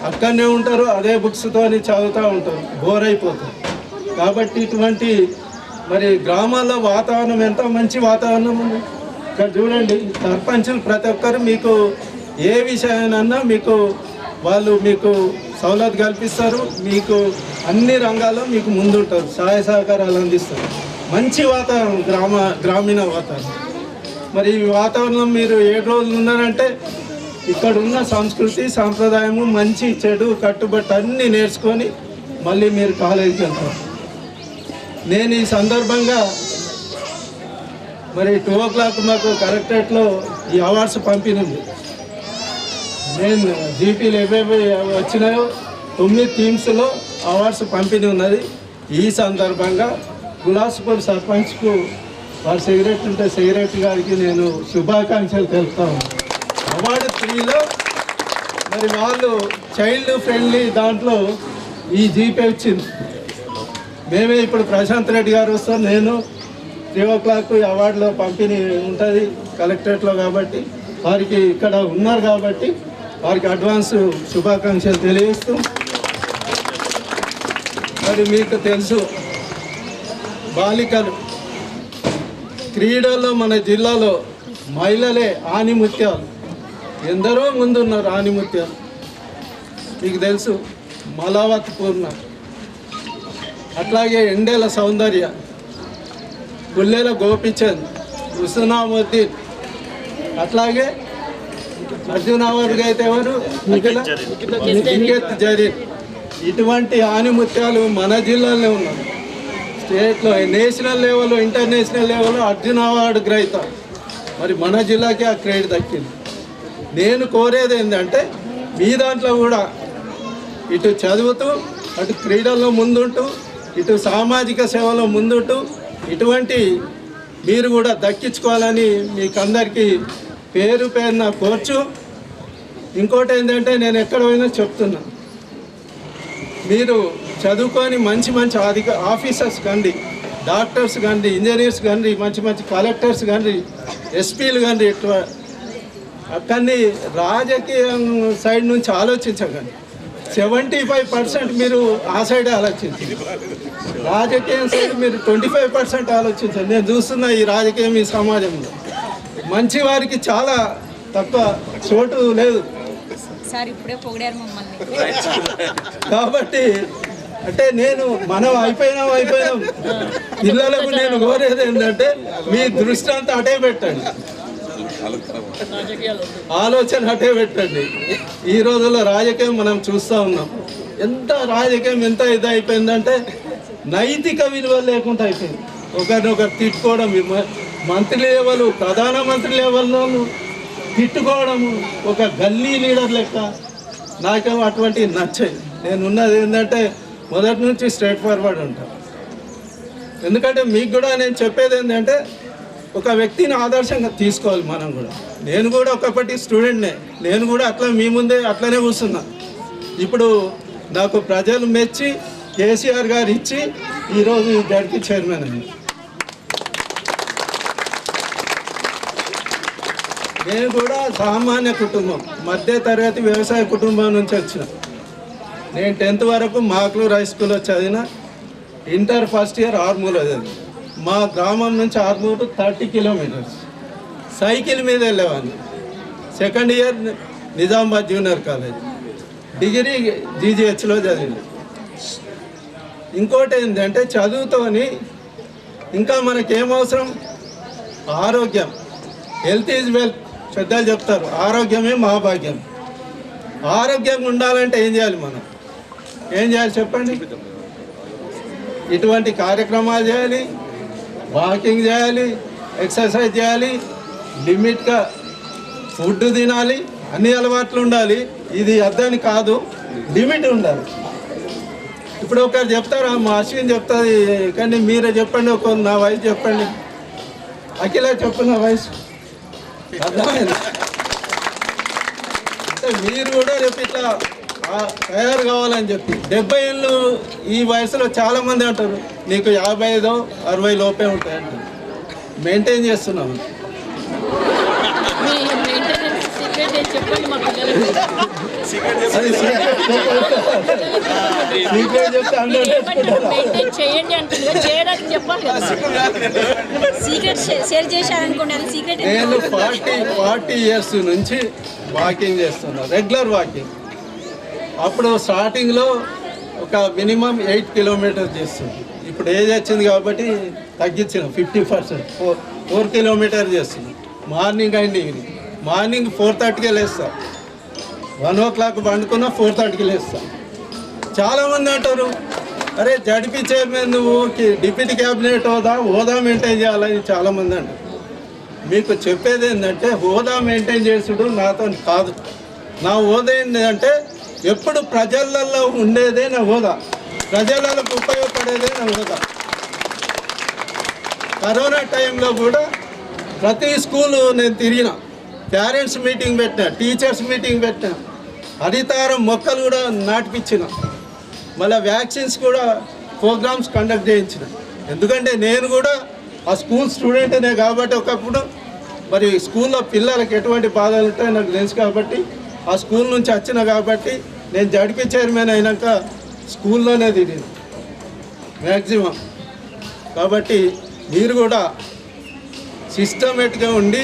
అక్కడనే ఉంటారు, అదే బుక్స్తో చదువుతూ ఉంటారు, బోర్ అయిపోతారు. కాబట్టి ఇటువంటి మరి గ్రామాల్లో వాతావరణం ఎంత మంచి వాతావరణం ఉంది. ఇక్కడ చూడండి, సర్పంచులు ప్రతి ఒక్కరు మీకు ఏ విషయానన్నా మీకు సౌలత్ కల్పిస్తారు, మీకు అన్ని రంగాల్లో మీకు ముందుంటారు, సహాయ సహకారాలు అందిస్తారు. మంచి వాతావరణం, గ్రామీణ వాతావరణం. మరి ఈ వాతావరణం మీరు 7 రోజులు ఉన్నారంటే ఇక్కడ ఉన్న సంస్కృతి సాంప్రదాయము, మంచి చెడు కట్టుబట్టు అన్నీ నేర్చుకొని మళ్ళీ మీరు కాలేజీకి వెళ్తారు. నేను ఈ సందర్భంగా మరి 2 o'clock మాకు కలెక్టరేట్లో ఈ అవార్డ్స్ పంపిణీ. నేను జీపీలు ఏవేవి వచ్చినాయో 9 థీమ్స్లో అవార్డ్స్ పంపిణీ ఉన్నది. ఈ సందర్భంగా గులాస్పూర్ సర్పంచ్కు వారి సిగరెట్ ఉంటే సిగరెట్ గారికి నేను శుభాకాంక్షలు తెలుపుతాను. అవార్డు 3లో మరి వాళ్ళు చైల్డ్ ఫ్రెండ్లీ దాంట్లో ఈ జీపే వచ్చింది. మేమే ఇప్పుడు ప్రశాంత్ రెడ్డి గారు వస్తారు, నేను 3 o'clock అవార్డులో పంపిణీ ఉంటుంది కలెక్టరేట్లో. కాబట్టి వారికి ఇక్కడ ఉన్నారు కాబట్టి వారికి అడ్వాన్స్ శుభాకాంక్షలు తెలియజేస్తూ, మరి మీకు తెలుసు బాలికలు క్రీడల్లో మన జిల్లాలో మహిళలే ఆణిముత్యాలు, ఎందరో ముందున్నారు ఆణిముత్యాలు. మీకు తెలుసు మలావత్ పూర్ణ, అట్లాగే ఎండేల సౌందర్య, పుల్లెల గోపిచంద్, హుస్నాముద్దీన్, అట్లాగే అర్జున్ అవార్డుగా అయితే ఎవరు నిఖిత్ జరీన్. ఇటువంటి ఆణిముత్యాలు మన జిల్లాలో ఉన్నారు. స్టేట్లో నేషనల్ లెవెల్లో ఇంటర్నేషనల్ లెవెల్లో అర్జున్ అవార్డు గ్రహీత. మరి మన జిల్లాకి ఆ క్రెడిట్ దక్కింది. నేను కోరేది ఏంటంటే మీ దాంట్లో కూడా ఇటు చదువుతూ అటు క్రీడల్లో ముందుంటూ ఇటు సామాజిక సేవలో ముందుంటూ ఇటువంటి మీరు కూడా దక్కించుకోవాలని మీకు అందరికీ పేరు పేరున కోర్చు. ఇంకోటి ఏంటంటే నేను ఎక్కడ పోయినా చెప్తున్నా, మీరు చదువుకొని మంచి మంచి ఆఫీసర్స్ కండి, డాక్టర్స్ కండి, ఇంజనీర్స్ కండి, మంచి మంచి కలెక్టర్స్ కండి, ఎస్పీలు కండి. ఇట్లా అక్కడిని రాజకీయం సైడ్ నుంచి ఆలోచించకండి. 75% మీరు ఆ సైడే ఆలోచించండి. రాజకీయం సైడ్ మీరు 25% ఆలోచించండి. నేను చూస్తున్నా ఈ రాజకీయం ఈ సమాజంలో మంచి వారికి చాలా తక్కువ చోటు లేదు. కాబట్టి అంటే మనం అయిపోయినాం పిల్లలకు నేను కోరేది ఏంటంటే మీ దృష్టి అంతా అటే పెట్టండి, ఆలోచన అటే పెట్టండి. ఈ రోజుల్లో రాజకీయం మనం చూస్తూ ఉన్నాం. రాజకీయం ఎంత ఇదైపోయిందంటే నైతిక విలువలు లేకుండా అయిపోయింది. ఒకరినొకరు తిట్టుకోవడం, మంత్రి లెవెల్ ప్రధానమంత్రి లెవెల్లో తిట్టుకోవడము, ఒక గల్లీ లీడర్ లెక్క. నాకేమో అటువంటివి నచ్చాయి. నేను ఉన్నది ఏంటంటే మొదటి నుంచి స్ట్రైట్ ఫార్వర్డ్ ఉంటాను. ఎందుకంటే మీకు కూడా నేను చెప్పేది ఏంటంటే ఒక వ్యక్తిని ఆదర్శంగా తీసుకోవాలి మనం కూడా. నేను కూడా ఒకప్పటి స్టూడెంట్నే, నేను కూడా అట్లా మీ ముందే అట్లనే కూర్చున్నా. ఇప్పుడు నాకు ప్రజలు మెచ్చి కేసీఆర్ గారు ఇచ్చి ఈరోజు జడ్పీ చైర్మన్ అయింది. నేను కూడా సామాన్య కుటుంబం, మధ్య తరగతి వ్యవసాయ కుటుంబం నుంచి వచ్చిన. నేను 10th వరకు మాక్లూర్ హై స్కూల్లో చదివిన. ఇంటర్ ఫస్ట్ ఇయర్ ఆర్మూర్లో చదివిన. మా గ్రామం నుంచి ఆర్మూర్ 30 కిలోమీటర్స్ సైకిల్ మీద వెళ్ళేవాడిని. Second year Nizamabad junior college, degree జీజీహెచ్లో చదివిన. ఇంకోటి ఏంటంటే చదువుతోని ఇంకా మనకేమవసరం? ఆరోగ్యం. హెల్త్ ఈజ్ వెల్త్ పెద్దలు చెప్తారు, ఆరోగ్యమే మహాభాగ్యం. ఆరోగ్యంగా ఉండాలంటే ఏం చేయాలి? ఏం చేయాలి చెప్పండి? ఇటువంటి కార్యక్రమాలు చేయాలి, వాకింగ్ చేయాలి, ఎక్సర్సైజ్ చేయాలి, లిమిట్గా ఫుడ్ తినాలి, అన్ని అలవాట్లు ఉండాలి. ఇది అద్దని కాదు, లిమిట్ ఉండాలి. ఇప్పుడు ఒకరు చెప్తారు, మా అశ్విన్ చెప్తుంది, కానీ మీరే చెప్పండి, నా వయసు చెప్పండి. అఖిల చెప్పు నా వయసు. అర్థమైంది అంటే మీరు కూడా రేపు ఇట్లా తయారు కావాలని చెప్పి. 70 ఏళ్ళు ఈ వయసులో చాలామంది అంటారు నీకు 55, 60 లోపే ఉంటాయి అంటారు. మెయింటైన్ చేస్తున్నాము. నేను 40 years నుంచి వాకింగ్ చేస్తున్నాను, రెగ్యులర్ వాకింగ్. అప్పుడు స్టార్టింగ్లో ఒక మినిమం 8 kilometers చేస్తుంది. ఇప్పుడు ఏజ్ వచ్చింది కాబట్టి తగ్గించిన 50%, 4 kilometers చేస్తున్నాను. Morning and evening. మార్నింగ్ 4:30కే లేస్తా, 1 o'clock పండుకున్నా 4:30కి లేస్తా. చాలామంది అంటారు అరే జడ్పీ చైర్మన్ నువ్వు డిప్యూటీ క్యాబినెట్ హోదా మెయింటైన్ చేయాలని చాలామంది అంటారు. మీకు చెప్పేది ఏంటంటే హోదా మెయింటైన్ చేసుడు నాతో కాదు. నా హోదా ఏంటంటే ఎప్పుడు ప్రజలలో ఉండేదే నా హోదా. ప్రజలకు ఉపయోగపడేదే నవోదా. కరోనా టైంలో కూడా ప్రతి స్కూలు నేను తిరిగిన, పేరెంట్స్ మీటింగ్ పెట్టిన, టీచర్స్ మీటింగ్ పెట్టిన, హరితారం మొక్కలు కూడా నాటిపించిన, మళ్ళీ వ్యాక్సిన్స్ కూడా ప్రోగ్రామ్స్ కండక్ట్ చేయించిన. ఎందుకంటే నేను కూడా ఆ స్కూల్ స్టూడెంట్నే కాబట్టి ఒకప్పుడు మరి స్కూల్లో పిల్లలకి ఎటువంటి బాధలు ఉంటాయో నాకు తెలుసు కాబట్టి ఆ స్కూల్ నుంచి వచ్చిన కాబట్టి నేను జడ్పీ చైర్మన్ అయినాక స్కూల్లోనే తిరిగిన మ్యాక్సిమం. కాబట్టి మీరు కూడా సిస్టమేటిక్గా ఉండి,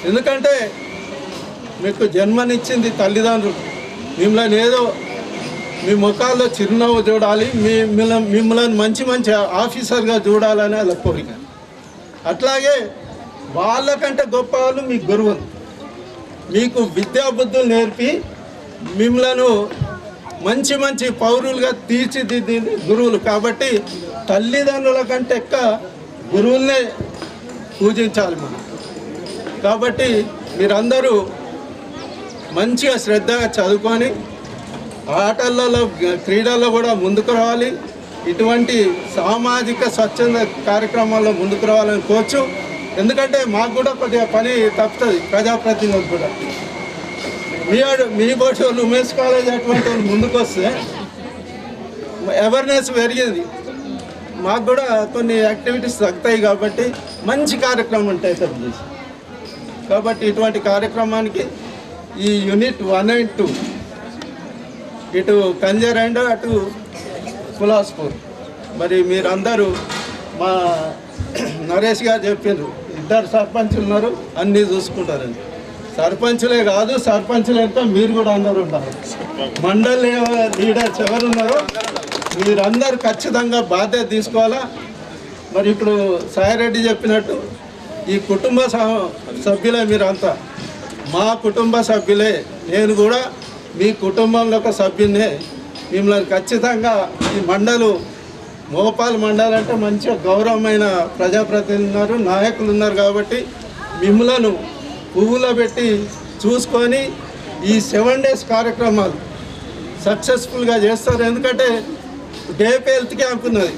ఎందుకంటే మీకు జన్మనిచ్చింది తల్లిదండ్రులు, మిమ్మల్ని ఏదో మీ ముఖాల్లో చిరునవ్వు చూడాలి, మిమ్మల్ని మంచి మంచి ఆఫీసర్గా చూడాలని అలా కోరిక. అట్లాగే వాళ్ళకంటే గొప్ప వాళ్ళు మీ గురువులు, మీకు విద్యాబుద్ధులు నేర్పి మిమ్మల్ని మంచి మంచి పౌరులుగా తీర్చిదిద్దింది గురువులు. కాబట్టి తల్లిదండ్రుల కంటే ఎక్కువ గురువులనే పూజించాలి మనం. కాబట్టి మీరందరూ మంచిగా శ్రద్ధగా చదువుకొని ఆటలలో క్రీడల్లో కూడా ముందుకు రావాలి. ఇటువంటి సామాజిక స్వచ్ఛంద కార్యక్రమాల్లో ముందుకు రావాలని కోరుచు. ఎందుకంటే మాకు కూడా కొద్దిగా పని తప్పుతుంది, ప్రజాప్రతినిధులకు కూడా. మీ బోటి వాళ్ళు ఉమెన్స్ కాలేజ్ అటువంటి వాళ్ళు ముందుకు వస్తే అవేర్నెస్ పెరిగింది, మాకు కూడా కొన్ని యాక్టివిటీస్ తగ్గుతాయి. కాబట్టి మంచి కార్యక్రమం ఉంటాయి సార్. కాబట్టి ఇటువంటి కార్యక్రమానికి ఈ యూనిట్ 1 and 2 ఇటు కంజర్ అండ్ అటు కులాస్పూర్, మరి మీరందరూ మా నరేష్ గారు చెప్పిండ్రు 2 సర్పంచులు ఉన్నారు, అన్నీ చూసుకుంటారండి. సర్పంచులే కాదు, సర్పంచులతో మీరు కూడా అందరూ ఉంటారు. మండల్ లీడర్స్ ఎవరున్నారో మీరందరూ ఖచ్చితంగా బాధ్యత తీసుకోవాలా. మరి ఇప్పుడు సాయిరెడ్డి చెప్పినట్టు ఈ కుటుంబ సభ్యులే మీరంతా, మా కుటుంబ సభ్యులే, నేను కూడా మీ కుటుంబంలో ఒక సభ్యున్నే. మిమ్మల్ని ఖచ్చితంగా ఈ మండలు మోపాల్ మండలం అంటే మంచిగా గౌరవమైన ప్రజాప్రతినిధులు ఉన్నారు, నాయకులు ఉన్నారు. కాబట్టి మిమ్మలను పువ్వులో పెట్టి చూసుకొని ఈ 7 days కార్యక్రమాలు సక్సెస్ఫుల్గా చేస్తారు. ఎందుకంటే డేప్ హెల్త్ క్యాంప్ ఉన్నది,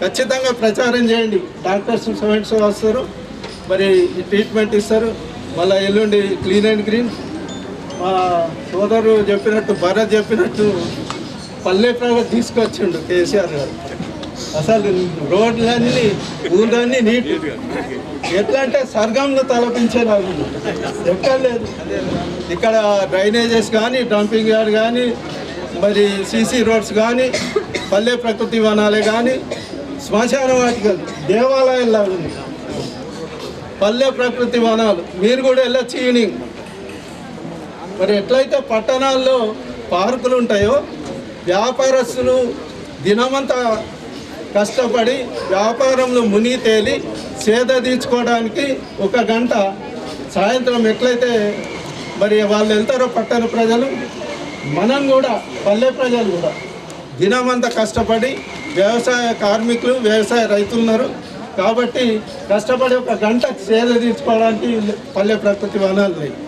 ఖచ్చితంగా ప్రచారం చేయండి. డాక్టర్స్ 7 వస్తారు, మరి ట్రీట్మెంట్ ఇస్తారు. మళ్ళీ ఎల్లుండి క్లీన్ అండ్ గ్రీన్, మా సోదరు చెప్పినట్టు, భరత్ చెప్పినట్టు పల్లె ప్రగతి తీసుకొచ్చిండు కేసీఆర్ గారు. అసలు రోడ్లన్నీ ఊళ్ళన్నీ నీట్, ఎట్లా అంటే స్వర్గంలో తలపించేలాగా ఎక్కడ లేదు. ఇక్కడ డ్రైనేజెస్ కానీ, డంపింగ్ యార్డ్ కానీ, మరి సీసీ రోడ్స్ కానీ, పల్లె ప్రకృతి వనాలే కానీ, శ్మశాన వాటికలు, దేవాలయాల్లాగా ఉంది పల్లె ప్రకృతి వనాలు. మీరు కూడా వెళ్ళొచ్చు ఈవినింగ్. మరి ఎట్లయితే పట్టణాల్లో పార్కులు ఉంటాయో, వ్యాపారస్తులు దినమంతా కష్టపడి వ్యాపారంలో మునిగి తేలి సేద తీర్చుకోవడానికి 1 గంట సాయంత్రం ఎట్లయితే మరి వాళ్ళు వెళ్తారో పట్టణ ప్రజలు, మనం కూడా పల్లె ప్రజలు కూడా దినమంతా కష్టపడి, వ్యవసాయ కార్మికులు, వ్యవసాయ రైతులు ఉన్నారు కాబట్టి కష్టపడి 1 గంట సేద తీర్చుకోవడానికి పల్లె ప్రకృతి వనాలు లేవు.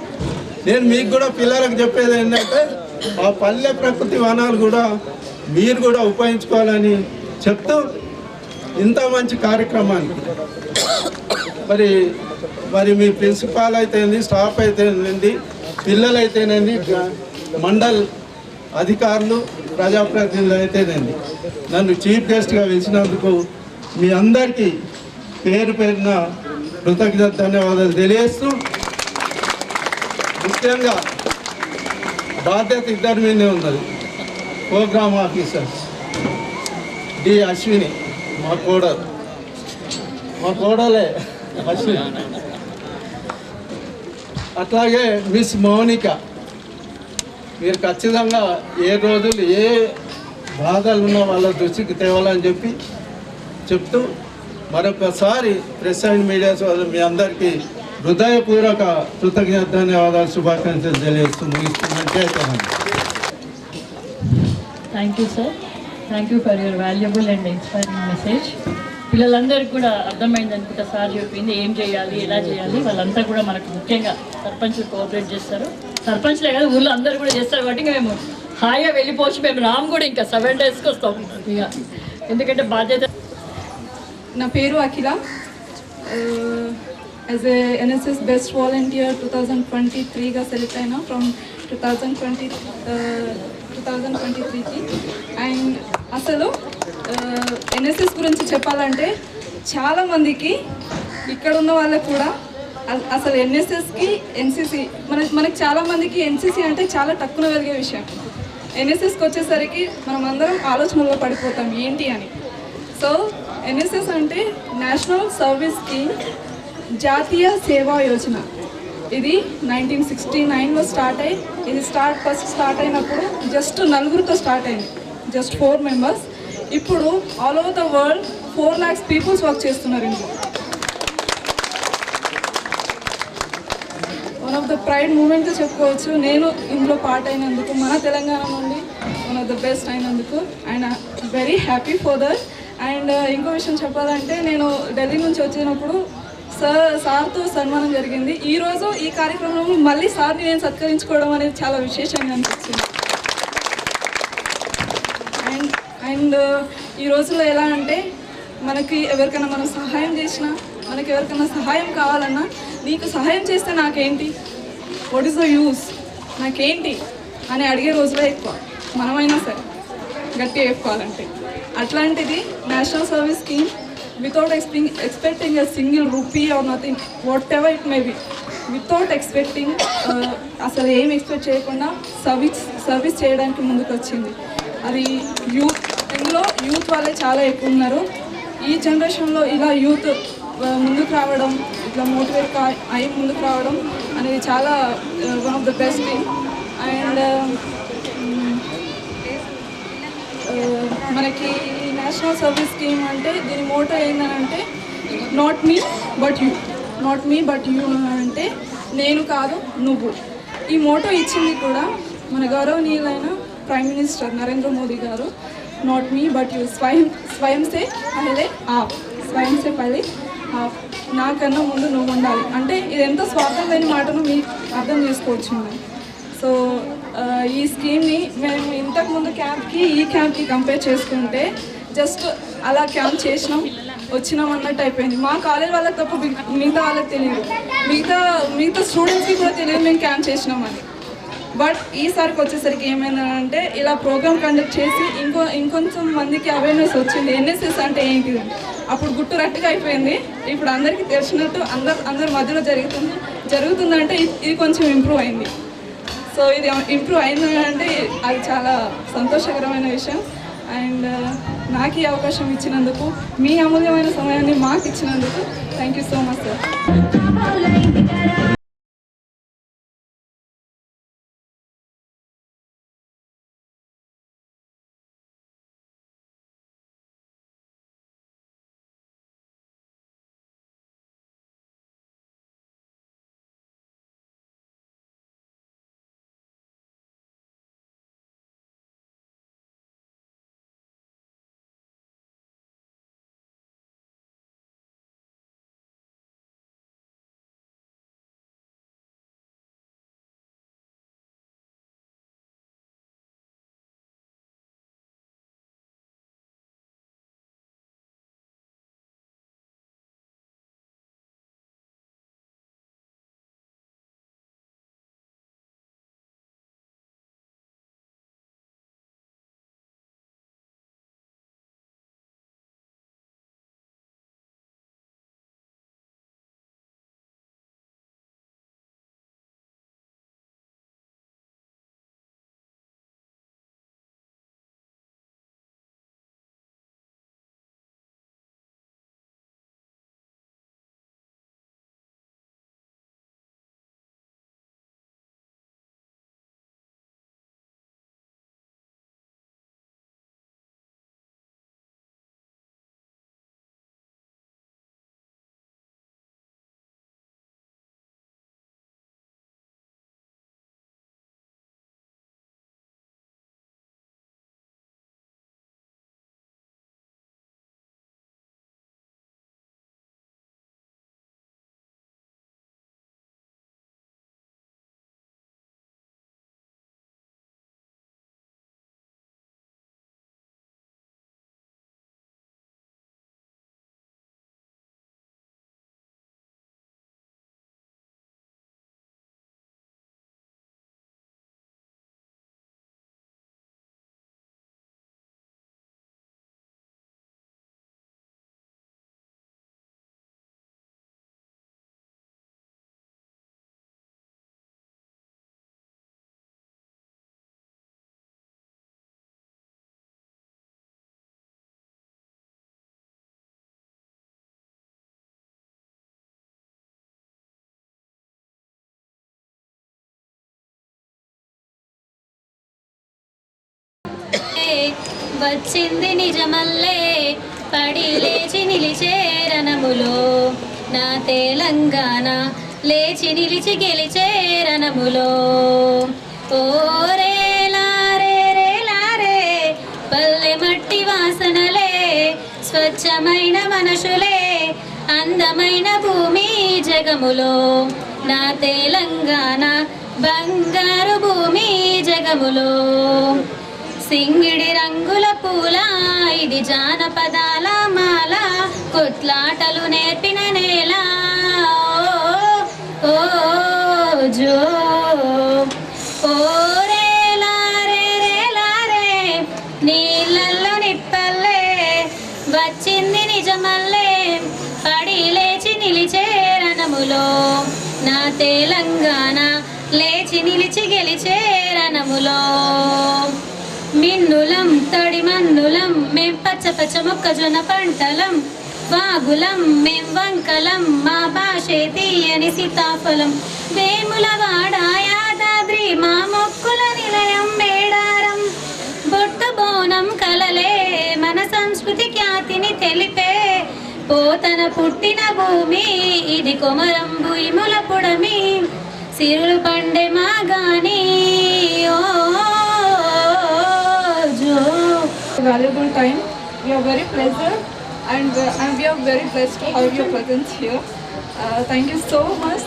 నేను మీకు కూడా పిల్లలకు చెప్పేది ఏంటంటే ఆ పల్లె ప్రకృతి వనాలు కూడా మీరు కూడా ఉపయోగించుకోవాలని చెప్తూ, ఇంత మంచి కార్యక్రమానికి మరి మీ ప్రిన్సిపాల్ అయితేంది, స్టాఫ్ అయితేనండి, పిల్లలు అయితేనండి, మండల్ అధికారులు, ప్రజాప్రతినిధులు అయితేనండి, నన్ను చీఫ్ గెస్ట్గా పిలిచినందుకు మీ అందరికీ పేరు పేరున కృతజ్ఞత ధన్యవాదాలు తెలియజేస్తూ, ముఖ్యంగా బాధ్యత ఇద్దరి మీదే ఉన్నది. ప్రోగ్రామ్ ఆఫీసర్ డి అశ్విని, మా కోడలే అశ్విని, అట్లాగే మిస్ మౌనిక. మీరు ఖచ్చితంగా ఏ రోజులు ఏ బాధలు ఉన్నా వాళ్ళ దృష్టికి తేవాలని చెప్తూ మరొకసారి ప్రెస్ అండ్ మీడియా సోదరులు మీ అందరికీ హృదయపూర్వక కృతజ్ఞత ధన్యవాదాలు, శుభాకాంక్షలు తెలియజేస్తూ ముగిస్తున్నాను. Thank you sir, thank you for your valuable and inspiring message. పిల్లలందరికీ కూడా అర్థమైంది అనుకుంటా సార్ చెప్పింది, ఏం చేయాలి, ఎలా చేయాలి. వాళ్ళంతా కూడా మనకు ముఖ్యంగా సర్పంచ్లు కోఆపరేట్ చేస్తారు. సర్పంచ్లే కాదు, ఊళ్ళో అందరూ కూడా చేస్తారు. కాబట్టి మేము హాయిగా వెళ్ళిపోవచ్చు. మేము రాము కూడా ఇంకా 7 డేస్కి వస్తాం ఇక, ఎందుకంటే బాధ్యత. నా పేరు Akhila. As a NSS best volunteer 2023గా సెలెక్ట్ అయినా ఫ్రమ్ 2023కి. అండ్ అసలు ఎన్ఎస్ఎస్ గురించి చెప్పాలంటే చాలామందికి ఇక్కడ ఉన్న వాళ్ళకు కూడా అసలు ఎన్ఎస్ఎస్కి ఎన్సిసి మనకి చాలామందికి ఎన్సిసి అంటే చాలా తక్కువ వెలిగే విషయం. ఎన్ఎస్ఎస్కి వచ్చేసరికి మనం అందరం ఆలోచనలో పడిపోతాం ఏంటి అని. సో ఎన్ఎస్ఎస్ అంటే నేషనల్ సర్వీస్ స్కీమ్, జాతీయ సేవా యోజన. ఇది 1969లో స్టార్ట్ అయ్యి, ఇది ఫస్ట్ స్టార్ట్ అయినప్పుడు జస్ట్ 4 స్టార్ట్ అయింది, జస్ట్ 4 మెంబర్స్. ఇప్పుడు all over the world 4 lakhs peoples work చేస్తున్నారు ఇందులో. One of the pride moment చెప్పుకోవచ్చు నేను ఇందులో పార్ట్ అయినందుకు, మన తెలంగాణ నుండి వన్ ఆఫ్ ద బెస్ట్ అయినందుకు. And very happy for that. And ఇంకో విషయం చెప్పాలంటే, నేను ఢిల్లీ నుంచి వచ్చినప్పుడు సార్తో సన్మానం జరిగింది. ఈరోజు ఈ కార్యక్రమంలో మళ్ళీ సార్ని నేను సత్కరించుకోవడం అనేది చాలా విశేషంగా అనిపించింది. అండ్ ఈ రోజుల్లో ఎలా అంటే, మనకి ఎవరికైనా మనం సహాయం చేసినా, మనకి ఎవరికైనా సహాయం కావాలన్నా, నీకు సహాయం చేస్తే నాకేంటి, వాట్ ఈస్ ద యూస్, నాకేంటి అని అడిగే రోజులే ఎక్కువ. మనమైనా సరే గట్టిగా చెప్పుకోవాలంటే. అట్లాంటిది national service scheme, without expecting a single rupee are nothing, what ever it may be, without expecting, అసలు ఏం ఎక్స్పెక్ట్ చేయకుండా సర్వీస్ చేయడానికి ముందుకు వచ్చింది. అది యూత్, ఇందులో యూత్ వాళ్ళే చాలా ఎక్కువ ఉన్నారు. ఈ జనరేషన్లో ఇలా యూత్ ముందుకు రావడం, ఇట్లా మోటివేట్ అయి ముందుకు రావడం అనేది చాలా one of the best thing. And మనకి నేషనల్ సర్వీస్ స్కీమ్ అంటే దీని మోటో ఏంటంటే, not me but you, not me but you అంటే నేను కాదు నువ్వు. ఈ మోటో ఇచ్చింది కూడా మన గౌరవనీయులైన ప్రైమ్ మినిస్టర్ నరేంద్ర మోదీ గారు. నాట్ మీ బట్ యూ, స్వయం సే పహలే ఆప్, స్వయం సే పహలే ఆప్, నాకన్నా ముందు నువ్వు ఉండాలి అంటే ఇది ఎంత స్వార్థం లేని మాటను మీకు అర్థం చేసుకోవచ్చు. సో ఈ స్కీమ్ని మేము ఇంతకుముందు క్యాంప్కి ఈ క్యాంప్కి కంపేర్ చేసుకుంటే జస్ట్ అలా క్యాంప్ చేసినాం వచ్చినాం అన్నట్టు అయిపోయింది. మా కాలేజ్ వాళ్ళకి తప్ప మిగతా వాళ్ళకి తెలియదు, మిగతా స్టూడెంట్స్కి కూడా తెలియదు మేము క్యాంప్ చేసినామని. బట్ ఈసారికి వచ్చేసరికి ఏమైందంటే, ఇలా ప్రోగ్రామ్ కండక్ట్ చేసి ఇంకొంచెం మందికి అవేర్నెస్ వచ్చింది ఎన్ఎస్ఎస్ అంటే ఏంటిది. అప్పుడు గుట్టు రట్టుగా అయిపోయింది, ఇప్పుడు అందరికీ తెలిసినట్టు అందరి మధ్యలో జరుగుతుందంటే ఇది కొంచెం ఇంప్రూవ్ అయింది. సో ఇది ఇంప్రూవ్ అయింది అంటే అది చాలా సంతోషకరమైన విషయం. అండ్ నాకు ఈ అవకాశం ఇచ్చినందుకు, మీ అమూల్యమైన సమయాన్ని మాకు ఇచ్చినందుకు thank you so much sir. వచ్చింది నిజమల్లే పడి లేచి నిలిచే రణములో నా తెలంగాణ లేచి నిలిచి గెలిచే రణములో ఓరే లారే రే లారే పల్లె మట్టి వాసనలే స్వచ్ఛమైన మనసులే అందమైన భూమి జగములో నా తెలంగాణ బంగారు భూమి జగములో సింగిడి రంగుల పూల ఇది జానపదాల మాల కొట్లాటలు నేర్పిన నేల ఓ జో ఓరే లారే రే లారే నీళ్ళల్లో నిప్పల్లే వచ్చింది నిజమల్లే పడి లేచి నిలిచే రణములో నా తెలంగాణ లేచి నిలిచి గెలిచే రణములో మిన్నులం తడి మన్నులం మేం పచ్చ పచ్చ మొక్కజొన్న పంటలం వాగులం మేం వంకలం మా భాషే తీయని సీతాఫలం వేములవాడ యాదాద్రి మా మొక్కుల నిలయం మేడారం బొట్టు బోనం కలలే మన సంస్కృతి ఖ్యాతిని తెలిపే పోతన పుట్టిన భూమి ఇది కొమరం భూముల పుడమి సిరులు పండే మాగాని ఓ valuable time. We are very pleasant and we are very blessed to have your presence here. Thank you so much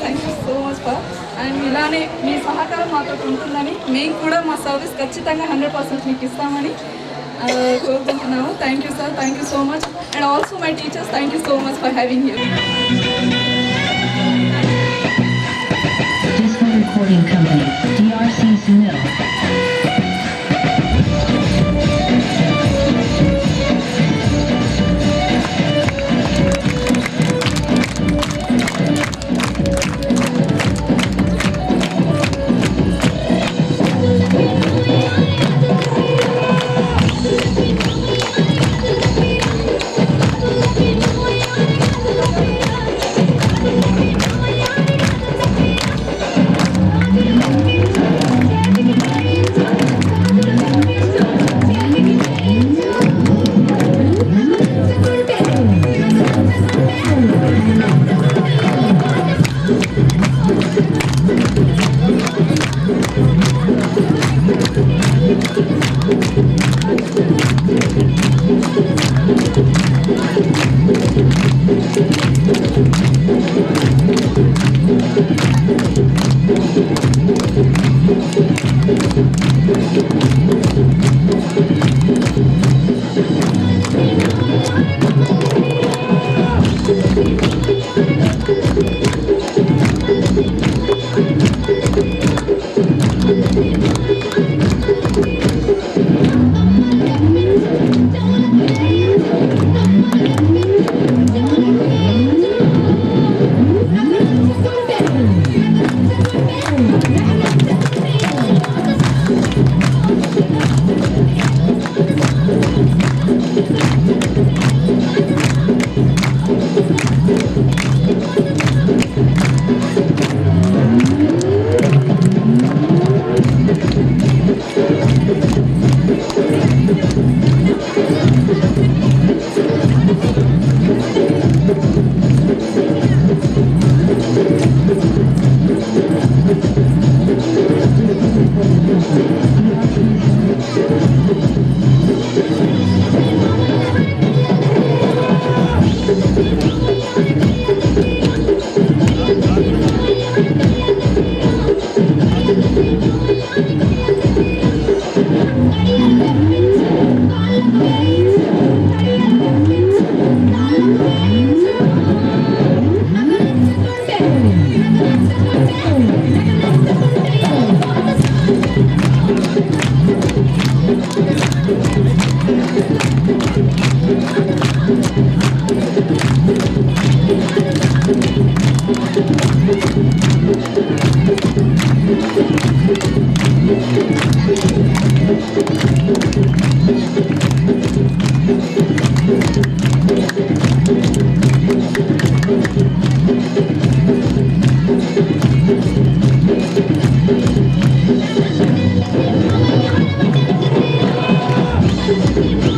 for and ఇలానే మీ సహకారం మాతో ఉంటుందని మేము కూడా మా సర్వీస్ ఖచ్చితంగా 100% మీకు ఇస్తామని కోరుకుంటున్నాము. Thank you sir, thank you so much and also my teachers thank you so much for having you. Recording Company, DRC Sunil. Thank you.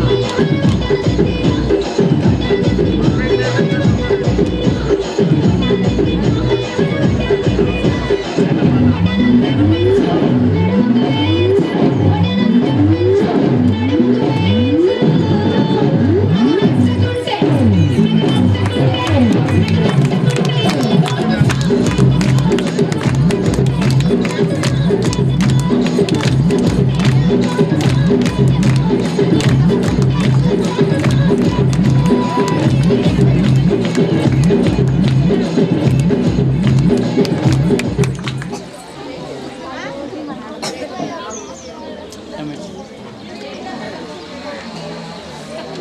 Thank you.